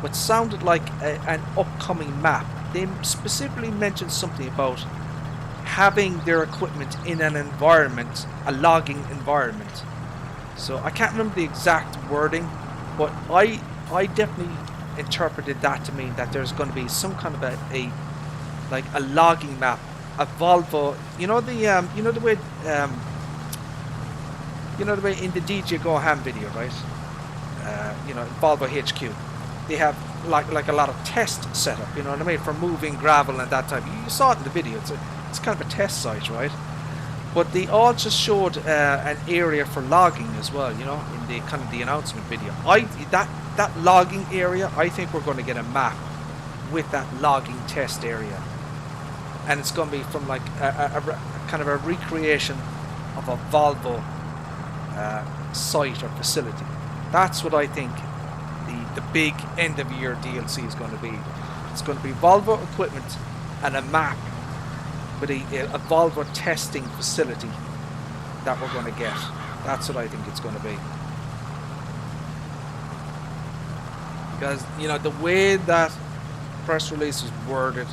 what sounded like an upcoming map. They specifically mentioned something about having their equipment in an environment, a logging environment. So I can't remember the exact wording, but I definitely interpreted that to mean that there's going to be some kind of a like a logging map, a Volvo. You know the you know the way in the DJ Goham video, right? You know, Volvo HQ, they have like a lot of test setup. You know what I mean, for moving gravel and that type. You saw it in the video. It's kind of a test site, right? But they also showed an area for logging as well, you know, in the kind of the announcement video. That logging area, I think we're going to get a map with that logging test area, and it's going to be from like a kind of a recreation of a Volvo site or facility. That's what I think the big end of year DLC is going to be. It's going to be Volvo equipment and a map with a Volvo testing facility that we're going to get. That's what I think it's going to be. Because, you know, the way that press release was worded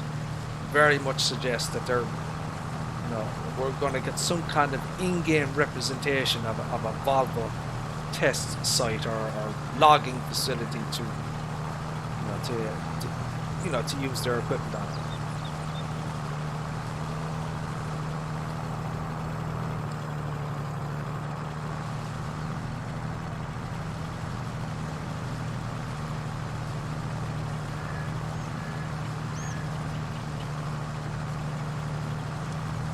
very much suggests that they're, you know, we're going to get some kind of in-game representation of a Volvo test site or logging facility to use their equipment on.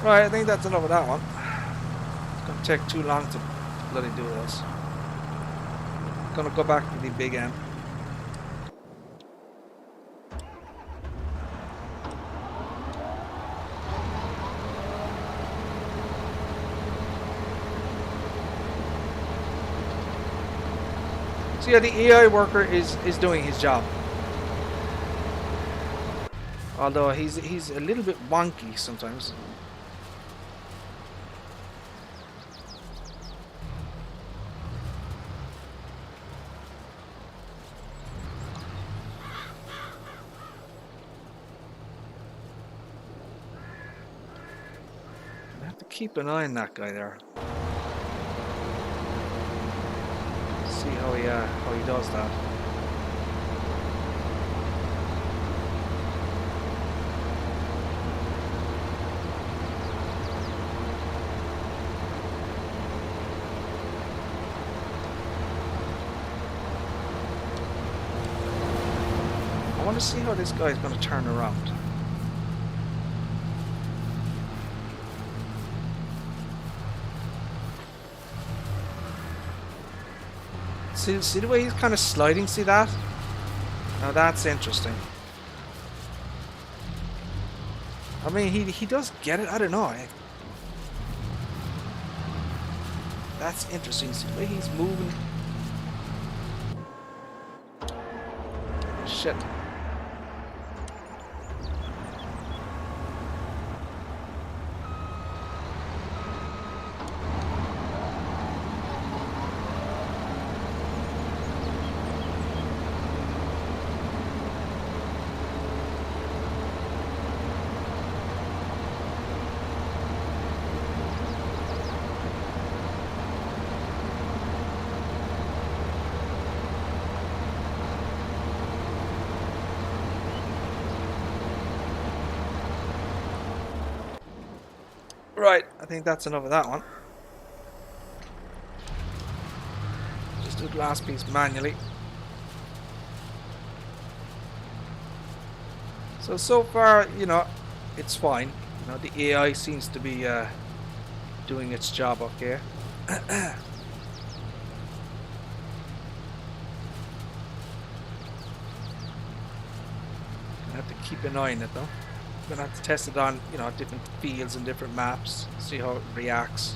Right, I think that's enough of that one. It's going to take too long to bloody do this. Going to go back to the big end. So yeah, the AI worker is doing his job. Although he's a little bit wonky sometimes. I have to keep an eye on that guy there. See how he does that. I want to see how this guy's going to turn around. See the way he's kind of sliding? See that? Now that's interesting. I mean, he does get it. I don't know. That's interesting. See the way he's moving. Shit. Right, I think that's enough of that one. Just do the last piece manually. So far, you know, it's fine. You know, the AI seems to be doing its job okay. I have to keep an eye on it though. I'm gonna have to test it on, you know, different fields and different maps, see how it reacts.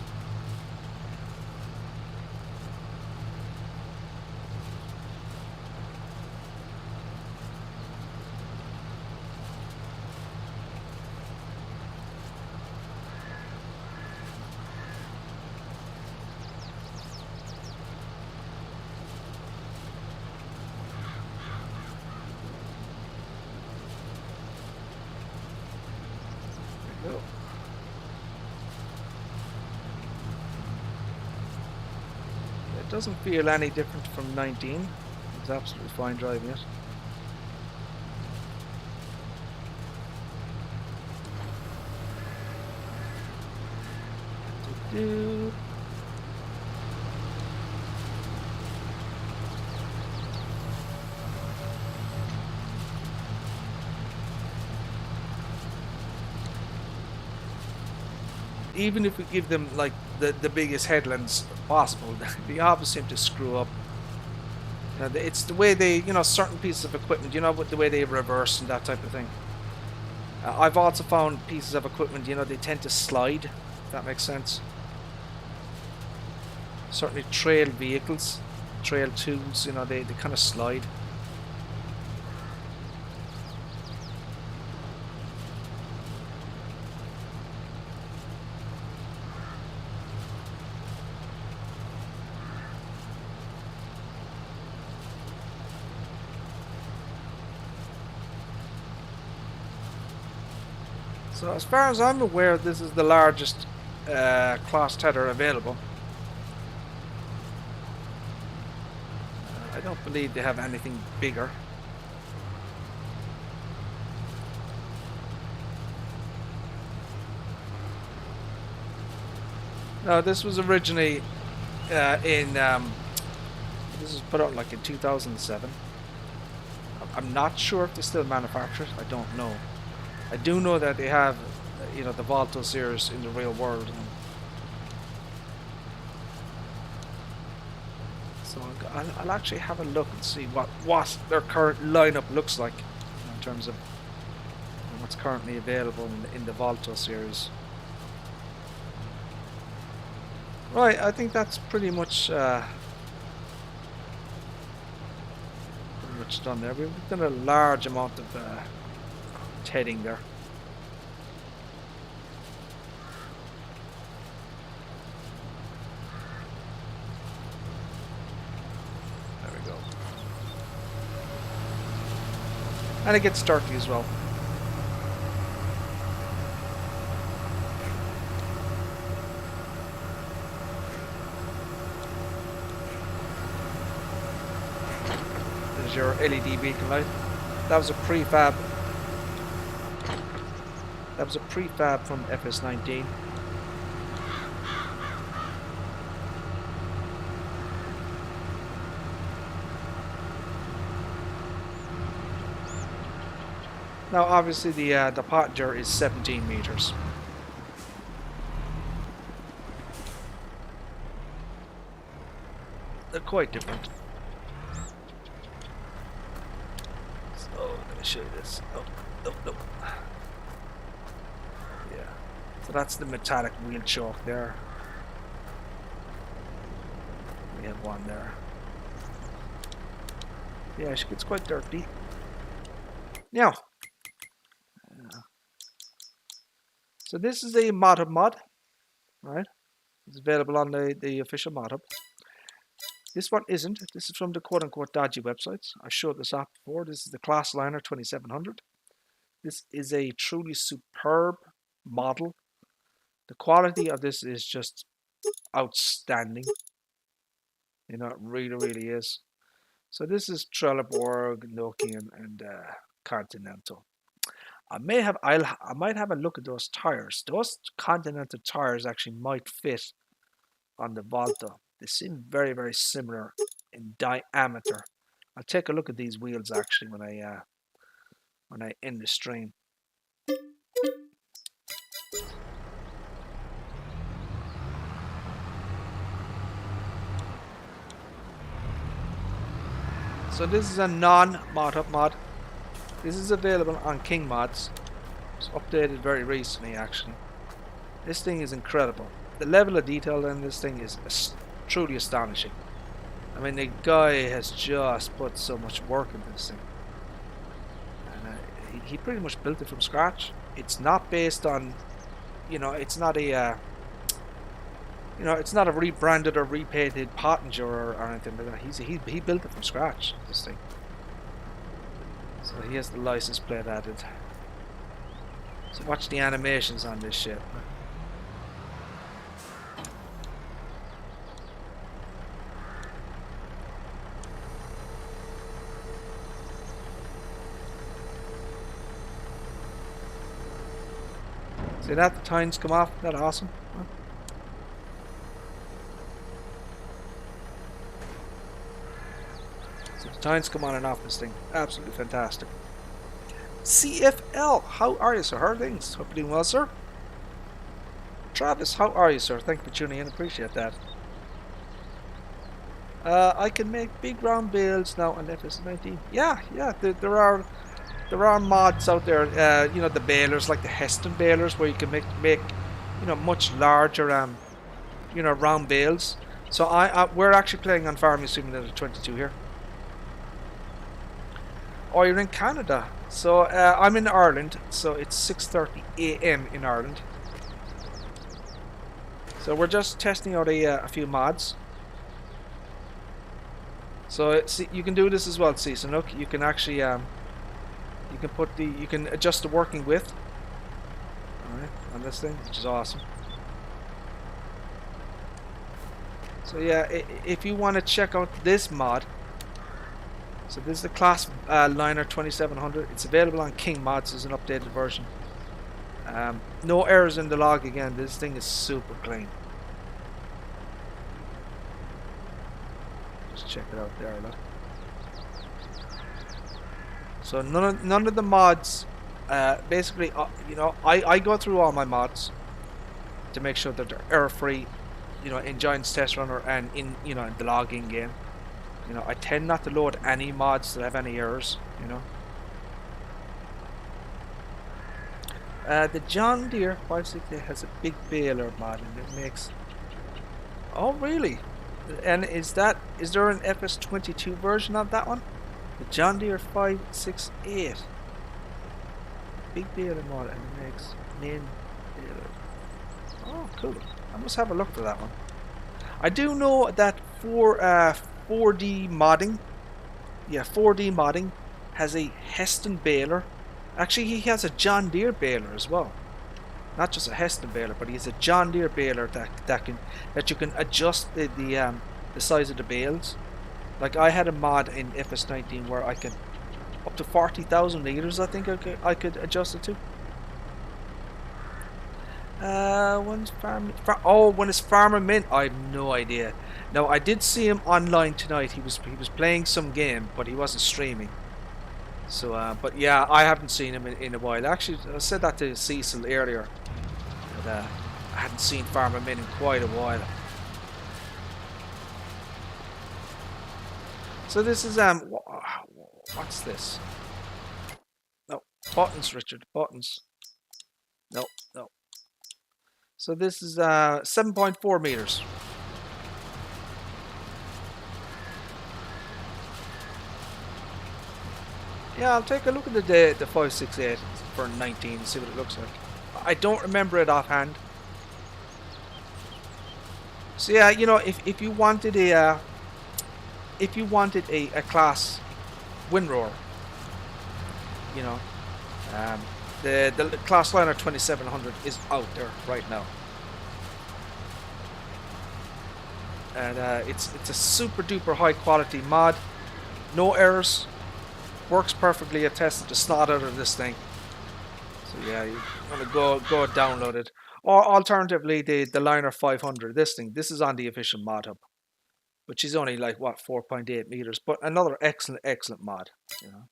It doesn't feel any different from 19. It's absolutely fine driving it. even if we give them like the biggest headlands possible, they always seem to screw up. It's the way they, certain pieces of equipment, with the way they reverse and that type of thing. I've also found pieces of equipment, they tend to slide, if that makes sense. Certainly trail vehicles, trail tools, they kind of slide. So as far as I'm aware, this is the largest Claas tether available. I don't believe they have anything bigger. No, this was originally this was put out like in 2007. I'm not sure if they still manufacture it. I don't know. I do know that they have, the Volto series in the real world. So I'll actually have a look and see what their current lineup looks like in terms of what's currently available in the Volto series. Right, I think that's pretty much done there. We've done a large amount of heading there. There we go. And it gets dirty as well. There's your LED beacon light. That was a prefab. That was a prefab from FS19. Now, obviously, the pottinger is 17 meters. They're quite different. So let me show you this. Oh, no. Yeah. So that's the metallic wheel choke there. We have one there. Yeah, she gets quite dirty. Now. So this is a ModHub mod, right? It's available on the official ModHub. This one isn't. This is from the quote-unquote dodgy websites. I showed this off before. This is the Claas Liner 2700. This is a truly superb model. The quality of this is just outstanding. It really is. So this is Trelleborg, Nokia, and Continental. I might have a look at those tires. Those Continental tires actually might fit on the Volto. They seem very, very similar in diameter. I'll take a look at these wheels actually when I end the stream. So this is a non-ModHub mod. This is available on King Mods. It's updated very recently actually. This thing is incredible. The level of detail in this thing is truly astonishing. I mean, the guy has just put so much work into this thing. And he pretty much built it from scratch. It's not based on, it's not a, it's not a rebranded or repainted Pottinger or anything like that. He built it from scratch, this thing. So he has the license plate added. So watch the animations on this shit. See that? The tines come off. Isn't that awesome? Huh? So the tines come on and off this thing. Absolutely fantastic. CFL, how are you, sir? How are things? Hope you're doing well, sir. Travis, how are you, sir? Thank you for tuning in. Appreciate that. I can make big round builds now on FS19. Yeah, there are mods out there. You know, the balers, like the Heston balers, where you can make you know, much larger you know, round builds. So we're actually playing on Farming Simulator 22 here. Oh, you're in Canada. So I'm in Ireland. So it's 6:30 a.m. in Ireland. So we're just testing out a few mods. So see, you can do this as well, Seasonic. You can actually you can adjust the working width, all right, on this thing, which is awesome. So yeah, if you want to check out this mod, so this is the Claas Liner 2700. It's available on King Mods as an updated version. No errors in the log again. This thing is super clean. Just check it out there, look. So none of the mods, basically, you know, I go through all my mods to make sure that they're error free, you know, in Giants Test Runner and in, you know, in the logging game. You know, I tend not to load any mods that have any errors, you know. The John Deere 568 has a big baler mod and it makes... Oh really? And is there an FS22 version of that one? The John Deere 568. Big baler mod and it makes main baler. Oh cool. I must have a look for that one. I do know that for 4D modding, yeah, 4D modding has a Heston baler. Actually, he has a John Deere baler as well. Not just a Heston baler, but he has a John Deere baler that you can adjust the size of the bales. Like I had a mod in FS19 where I could up to 40,000 liters. I think I could adjust it to. When's when is Farmer Mint? I have no idea. Now I did see him online tonight. He was playing some game, but he wasn't streaming. So, but yeah, I haven't seen him in a while. Actually, I said that to Cecil earlier. But, I hadn't seen Farmer Mint in quite a while. So this is what's this? No, buttons, Richard, buttons. No. So this is 7.4 meters. Yeah, I'll take a look at the 568 for 19 and see what it looks like. I don't remember it offhand. So yeah, you know, if you wanted a Claas windrower, you know, the Claas Liner 2700 is out there right now, and it's a super duper high quality mod, no errors. Works perfectly. I tested the snot out of this thing. So yeah, you want to go download it. Or alternatively, the Liner 500. This is on the official mod hub, which is only like what 4.8 meters, but another excellent mod. You know.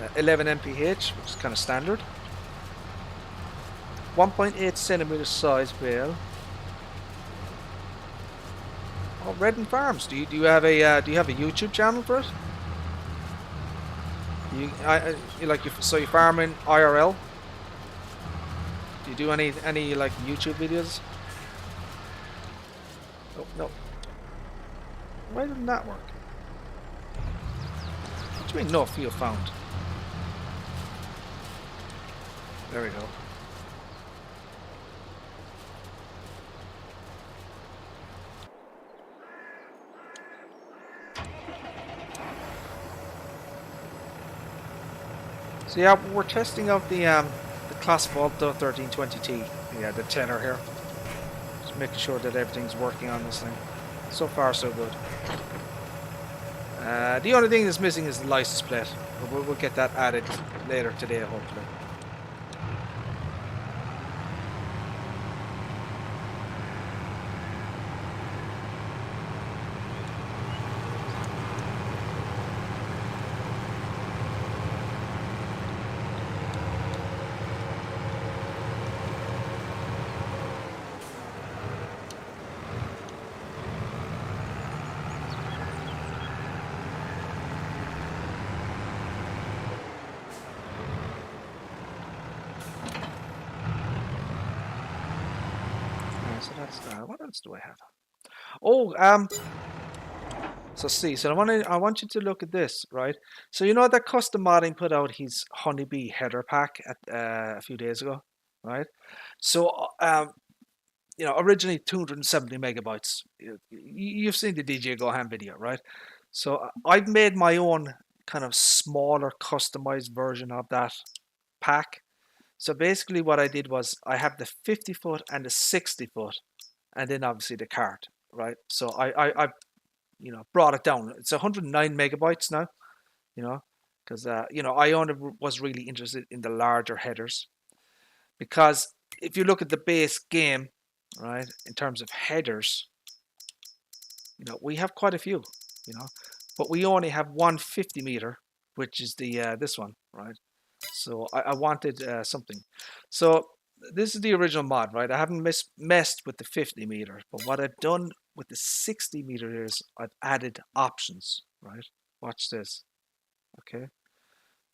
Uh, 11 mph, which is kind of standard. 1.8 centimeter size bale. Oh, Redden Farms. Do you have a YouTube channel for it? So you farm in IRL? Do you do any like YouTube videos? Oh no. Why didn't that work? What do you mean no field found? There we go. So yeah, we're testing out the Claas Volto 1320T, yeah, the tenor here. Just making sure that everything's working on this thing. So far, so good. The only thing that's missing is the license plate. But we'll get that added later today, hopefully. That's what else do I have? Oh, so I want you to look at this, right? So you know that custom modding put out his honeybee header pack at a few days ago, right? So originally 270 megabytes. You've seen the DJ Gohan video, right? So I've made my own kind of smaller customized version of that pack. So basically what I did was I have the 50 foot and the 60 foot and then obviously the card, right? So I brought it down. It's 109 megabytes now, because I only was really interested in the larger headers, because if you look at the base game, right, in terms of headers, we have quite a few, but we only have 150 meter, which is the this one, right? So I wanted something. So this is the original mod, right? I haven't messed with the 50 meter, but what I've done with the 60 meter is I've added options, right? Watch this. Okay.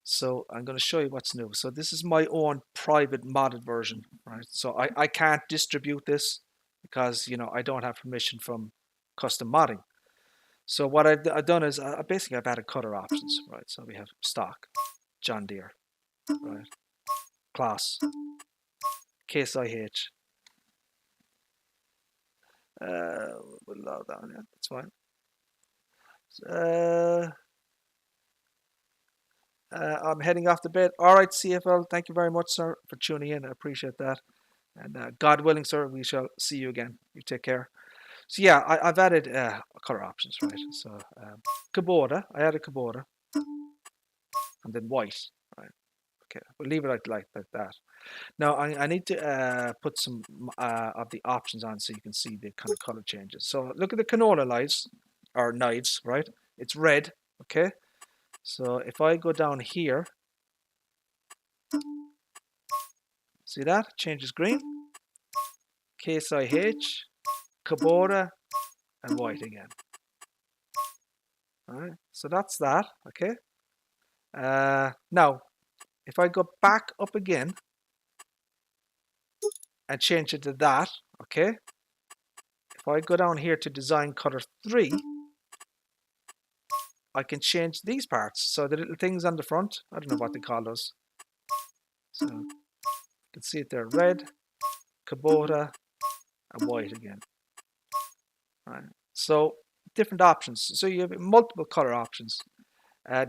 So I'm going to show you what's new. So this is my own private modded version, right? So I can't distribute this because, I don't have permission from custom modding. So what I've done is basically I've added color options, right? So we have stock, John Deere, right? Claas, Case IH. We'll allow that, yeah, that's fine. I'm heading off to bed. All right, CFL, thank you very much, sir, for tuning in. I appreciate that. And God willing, sir, we shall see you again. You take care. So yeah, I've added color options, right? So Kubota, I added Kubota, and then white, right? Okay, we'll leave it like that. Now I need to put some of the options on so you can see the kind of color changes. So look at the canola knives, right? It's red, okay? So if I go down here, see that? Changes green. Case IH, Kubota, and white again. All right, so that's that, okay? Now, if I go back up again and change it to that, okay? If I go down here to design color 3, I can change these parts. So the little things on the front, I don't know what they call those. So you can see it there, red, Kubota, and white again. All right. So different options. So you have multiple color options.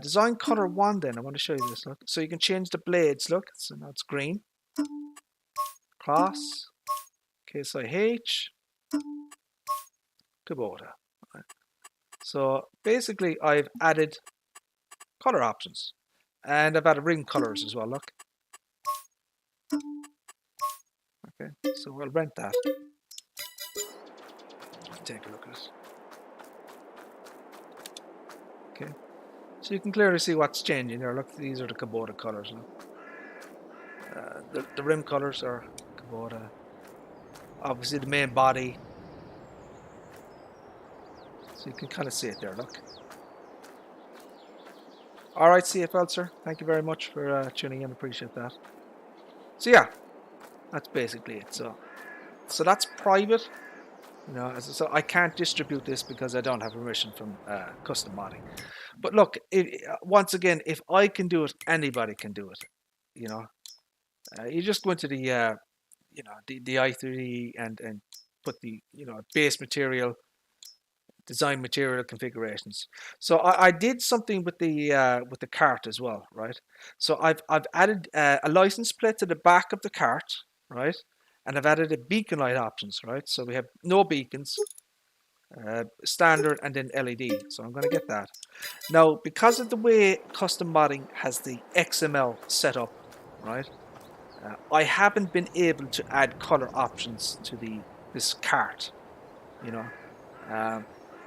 Design color 1 then, I want to show you this, look. So you can change the blades, look. So now it's green. Claas, Case IH, Kubota. Right. So basically I've added color options. And I've added ring colors as well, look. Okay, so we'll rent that. Take a look at it. Okay, so you can clearly see what's changing there. Look, these are the Kubota colors. The rim colors are Kubota. Obviously the main body. So you can kind of see it there, look. Alright, CFL, sir. Thank you very much for tuning in. Appreciate that. So yeah, that's basically it. So that's private. So I can't distribute this because I don't have permission from custom modding. But look, once again, if I can do it, anybody can do it. You just go into the the i3 and put the base material, design material configurations. So I did something with the cart as well, right? So I've added a license plate to the back of the cart, right? And I've added a beacon light options, right? So we have no beacons, standard, and then LED. So I'm going to get that. Now, because of the way custom modding has the XML set up, right? I haven't been able to add color options to this cart.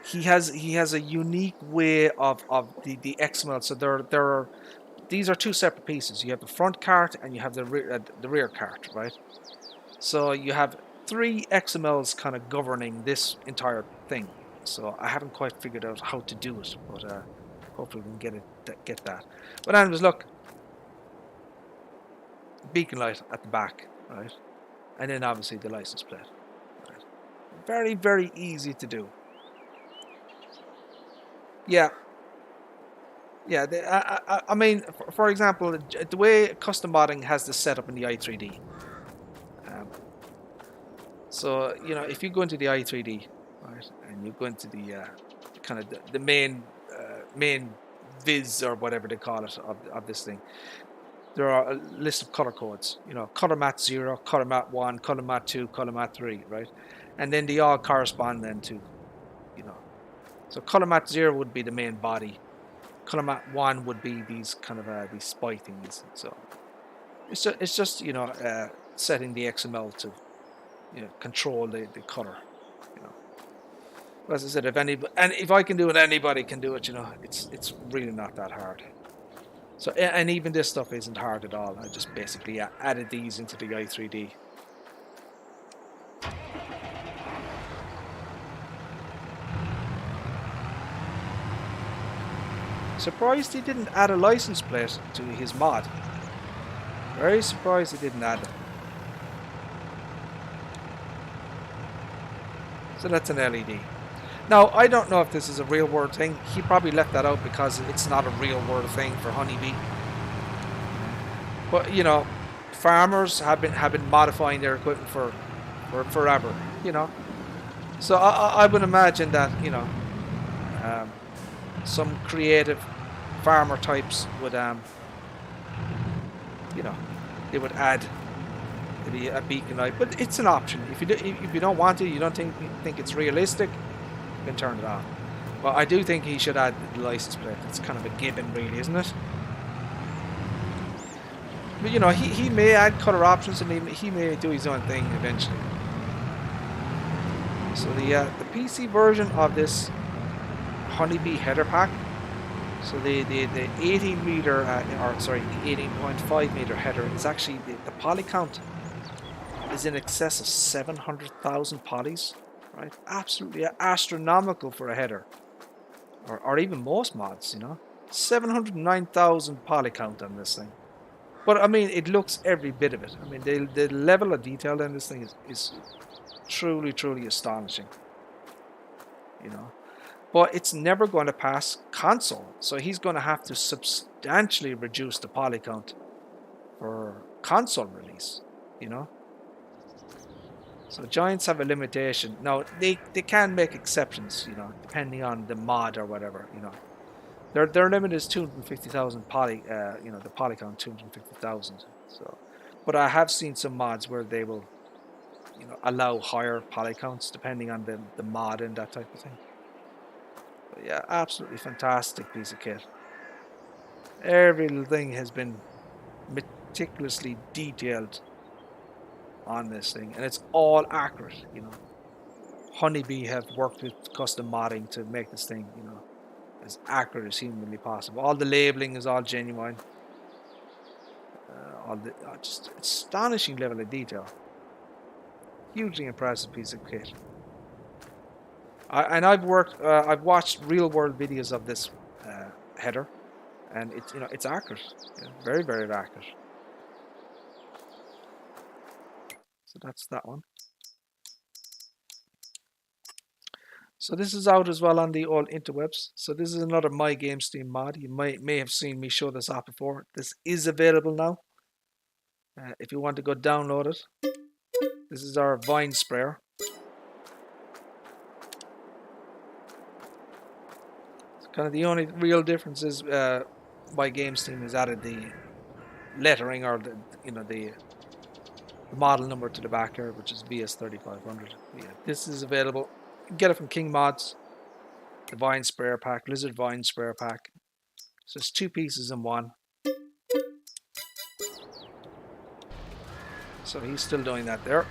He has a unique way of the XML. So these are two separate pieces. You have the front cart and you have the rear cart, right? So you have 3 XMLs kind of governing this entire thing. So I haven't quite figured out how to do it, but hopefully we can get that. But anyways, look, beacon light at the back, right? And then obviously the license plate. Right? Very, very easy to do. Yeah. Yeah, I mean, for example, the way custom modding has this set up in the i3D. So, you know, if you go into the i3D, right, and you go into the kind of the main viz or whatever they call it of this thing, there are a list of color codes, you know, color mat 0, color mat 1, color mat 2, color mat 3, right? And then they all correspond then to, you know, so color mat 0 would be the main body. Color mat 1 would be these kind of these spy things. So it's just you know, setting the XML to, you know, control the color, you know. As I said, if I can do it, anybody can do it, you know. It's really not that hard. So, and even this stuff isn't hard at all. I just basically added these into the i3D. Surprised he didn't add a license plate to his mod. Very surprised he didn't add it. So that's an LED. Now, I don't know if this is a real world thing. He probably left that out because it's not a real world thing for Honeybee. But, you know, farmers have been modifying their equipment for forever, you know. So I would imagine that, you know, some creative farmer types would, you know, they would add maybe a beacon light. But it's an option. If you don't want to, you don't think it's realistic, you can turn it off. But I do think he should add the license plate. It's kind of a given, really, isn't it? But, you know, he may add color options and he may do his own thing eventually. So the PC version of this Honeybee header pack, so the 18 meter, or sorry, the 18.5 meter header is actually, the poly count is in excess of 700,000 polys, right? Absolutely astronomical for a header, or even most mods, you know. 709,000 poly count on this thing. But I mean, it looks every bit of it. I mean, the level of detail in this thing is truly, truly astonishing, you know. But it's never going to pass console, so he's going to have to substantially reduce the poly count for console release, you know. So giants have a limitation. Now, they can make exceptions, you know, depending on the mod or whatever, you know. Their limit is 250,000 poly, you know, the poly count 250,000. So, but I have seen some mods where they will, you know, allow higher poly counts depending on the mod and that type of thing. But yeah, absolutely fantastic piece of kit. Every little thing has been meticulously detailed on this thing, and it's all accurate, you know. Honeybee have worked with custom modding to make this thing, you know, as accurate as humanly possible. All the labeling is all genuine. All the just astonishing level of detail. Hugely impressive piece of kit. And I've watched real world videos of this header, and it's, you know, it's accurate, you know, very, very accurate. So that's that one. So this is out as well on the old interwebs. So this is another My Game Steam mod. You may have seen me show this off before. This is available now. If you want to go download it, this is our vine sprayer. So kind of the only real difference is My Game Steam has added the lettering, or the, you know, the model number to the back here, which is BS3500. Yeah, this is available. You can get it from King Mods. The vine sprayer pack, lizard vine sprayer pack. So it's 2 pieces in one. So he's still doing that there.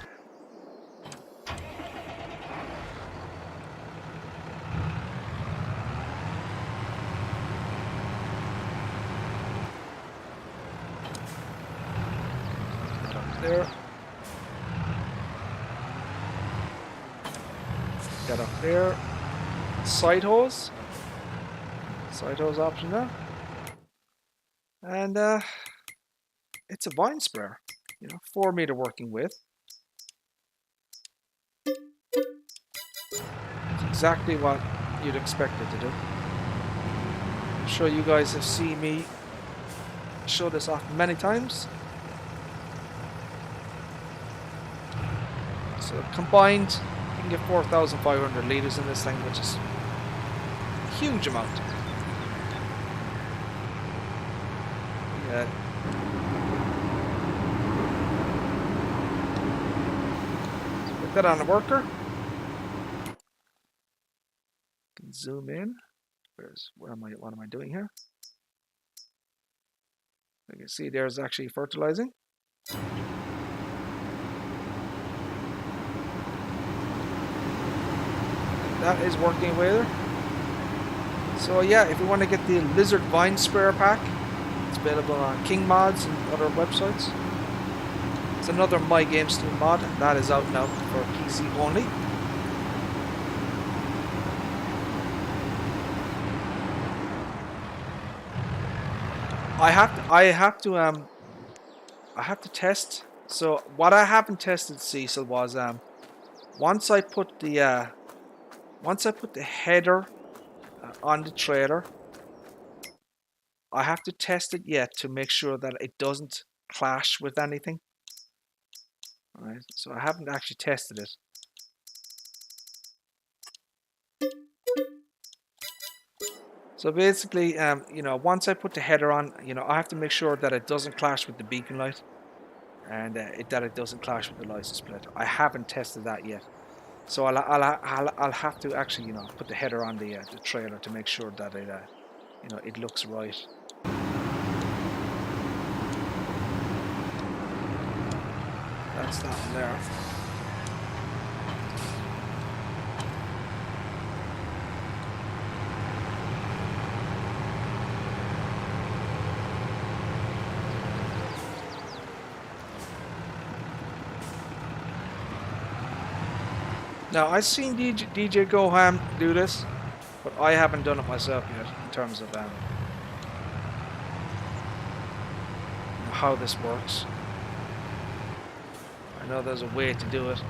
There. Get up there. Side hose. Side hose option there. And it's a vine sprayer. You know, 4 meter working width. exactly what you'd expect it to do. I'm sure you guys have seen me show this off many times. So combined, you can get 4,500 litres in this thing, which is a huge amount. Yeah. Put that on the worker. Can zoom in. What am I doing here? You can see there's actually fertilizing. That is working away there. So yeah, if you want to get the Lizard Vine Sprayer Pack, it's available on King Mods and other websites. It's another My Game Steam mod, and that is out now for PC only. I have to test. So what I haven't tested, Cecil, was once I put the header on the trailer, I have to test it yet to make sure that it doesn't clash with anything. Alright, so I haven't actually tested it. So basically, you know, once I put the header on, you know, I have to make sure that it doesn't clash with the beacon light, and that it doesn't clash with the license plate. I haven't tested that yet, so I'll have to actually, you know, put the header on the trailer to make sure that it, you know, it looks right. That's that one there. Now, I've seen DJ Goham do this, but I haven't done it myself yet in terms of how this works. I know there's a way to do it.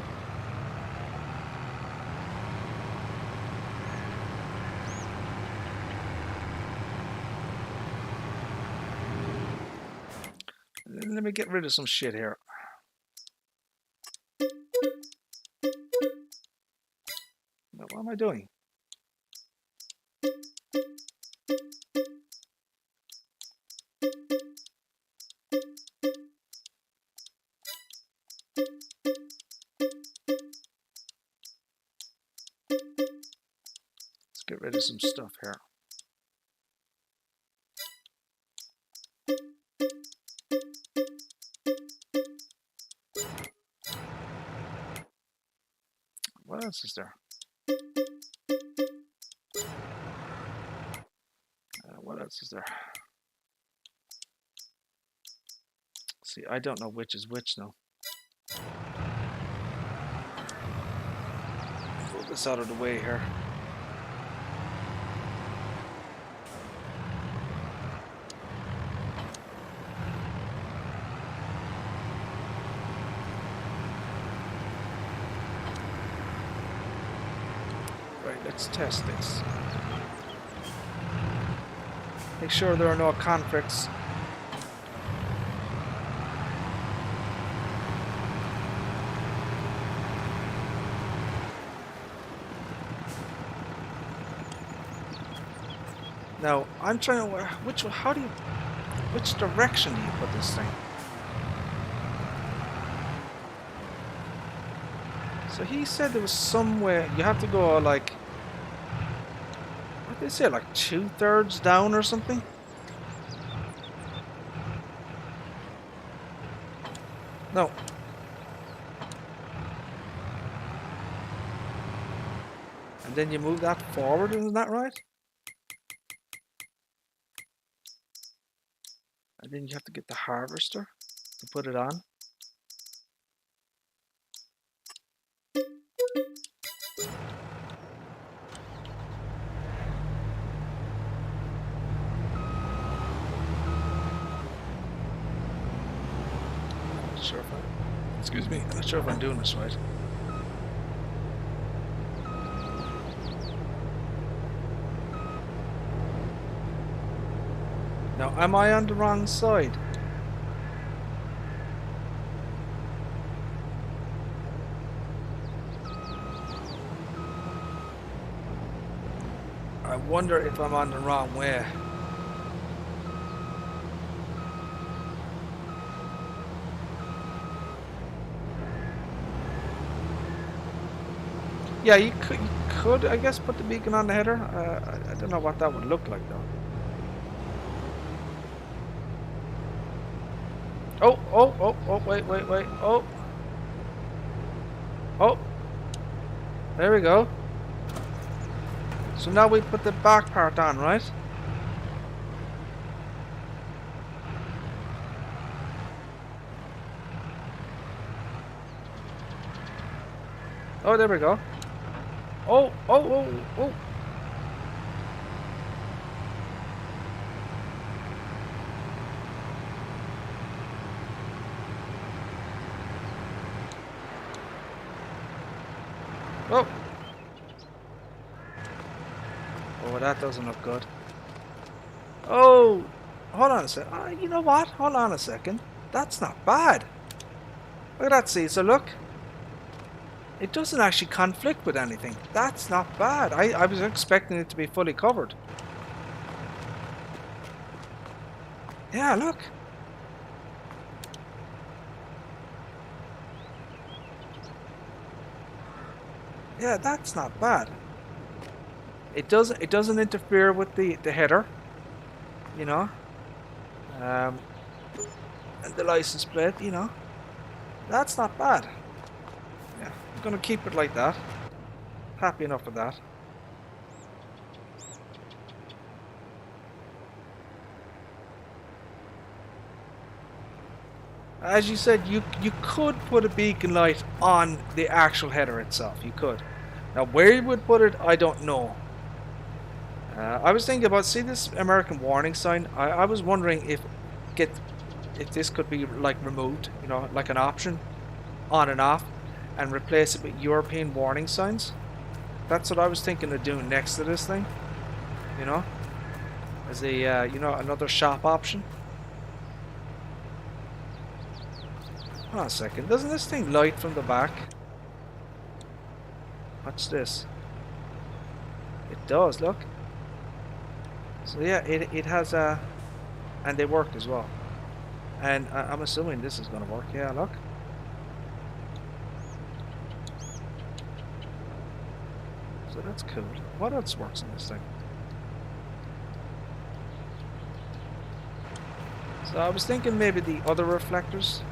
Let me get rid of some shit here. Now, what am I doing? Let's get rid of some stuff here. What else is there? What else is there? See, I don't know which is which now. Pull this out of the way here. Right, let's test this. Make sure there are no conflicts. Now, I'm trying to, which direction do you put this thing? So he said there was somewhere, you have to go like, what did they say, like 2/3 down or something? No. And then you move that forward, isn't that right? And then you have to get the harvester to put it on. Sure if I'm not sure if I'm doing this right. Now, am I on the wrong side? I wonder if I'm on the wrong way. Yeah, you could, I guess, put the beacon on the header. I don't know what that would look like, though. Oh, wait. Oh, there we go. So now we put the back part on, right? Oh, there we go. Oh. Oh, that doesn't look good. Oh, hold on a sec. You know what? Hold on a second. That's not bad. Look at that, see? So look. It doesn't actually conflict with anything. That's not bad. I was expecting it to be fully covered. Yeah, look. Yeah, that's not bad. It doesn't interfere with the header, you know. And the license plate, you know. That's not bad. Yeah, I'm gonna keep it like that. Happy enough with that. As you said, you could put a beacon light on the actual header itself. You could. Now, where you would put it, I don't know. I was thinking about, see this American warning sign? I was wondering if this could be like removed, you know, like an option, on and off, and replace it with European warning signs. That's what I was thinking of doing next to this thing, you know, as a you know, another shop option. Hold on a second, doesn't this thing light from the back? Watch this. It does, look. So yeah, it has a, and they work as well. And I'm assuming this is going to work. Yeah, look. So that's cool. What else works in this thing? So I was thinking maybe the other reflectors.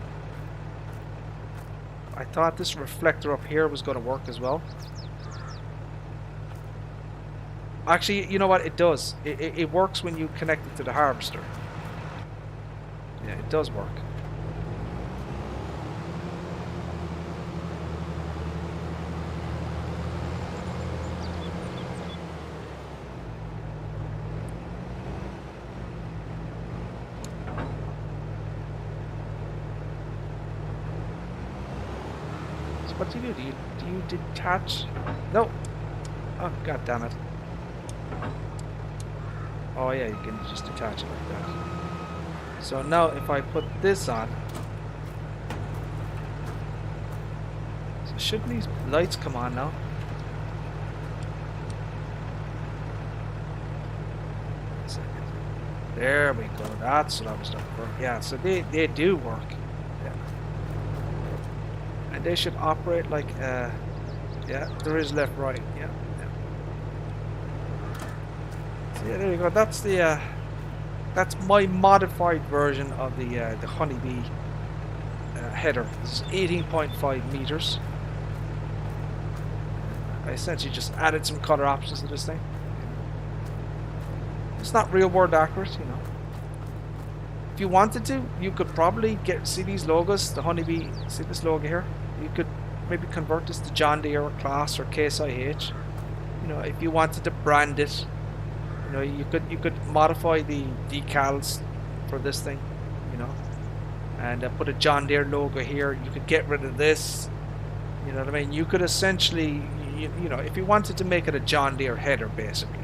I thought this reflector up here was going to work as well. Actually, you know what? It does. It works when you connect it to the harvester. Yeah, it does work. So what do you do? Do you detach? No. Oh, god damn it. Oh yeah, you can just detach it like that. So now if I put this on, so shouldn't these lights come on now? One second. There we go, that's what I was looking for. Yeah, so they do work. Yeah. And they should operate like, yeah, there is left, right, yeah. Yeah, there you go. That's the that's my modified version of the Honeybee header. This is 18.5 meters. I essentially just added some color options to this thing. It's not real world accurate, you know. If you wanted to, you could probably see these logos, the Honeybee. See this logo here? You could maybe convert this to John Deere or Claas or Case IH. You know, if you wanted to brand it. You know, you could modify the decals for this thing, you know, and put a John Deere logo here. You could get rid of this. You know what I mean? You could essentially, you know, if you wanted to make it a John Deere header, basically,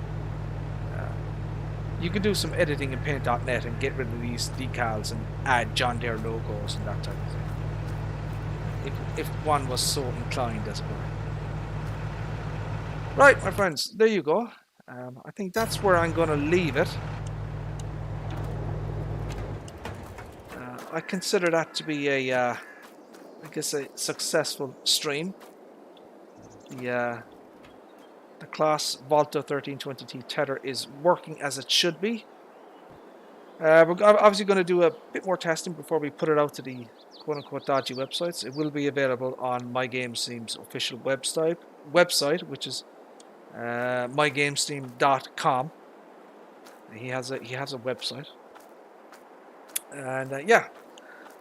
you can do some editing in Paint.net and get rid of these decals and add John Deere logos and that type of thing. If one was so inclined, as it were. Right, my friends, there you go. I think that's where I'm going to leave it. I consider that to be I guess a successful stream. The Claas Volto 1320T tether is working as it should be. We're obviously going to do a bit more testing before we put it out to the quote-unquote dodgy websites. It will be available on MyGameSteam's official website, which is mygamesteam.com. He has a website, and yeah.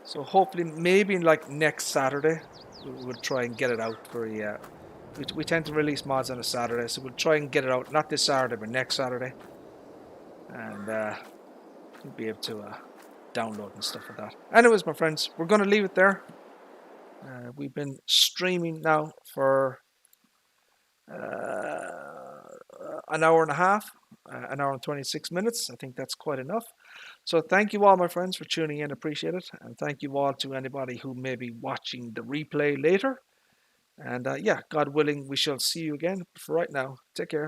So hopefully, maybe like next Saturday, we'll try and get it out for a. We tend to release mods on a Saturday, so we'll try and get it out not this Saturday, but next Saturday, and you'll be able to download and stuff like that. Anyways, my friends, we're going to leave it there. We've been streaming now for an hour and a half, an hour and 26 minutes. I think that's quite enough. So thank you all, my friends, for tuning in. Appreciate it. And thank you all to anybody who may be watching the replay later. And yeah, God willing, we shall see you again. For right now, take care.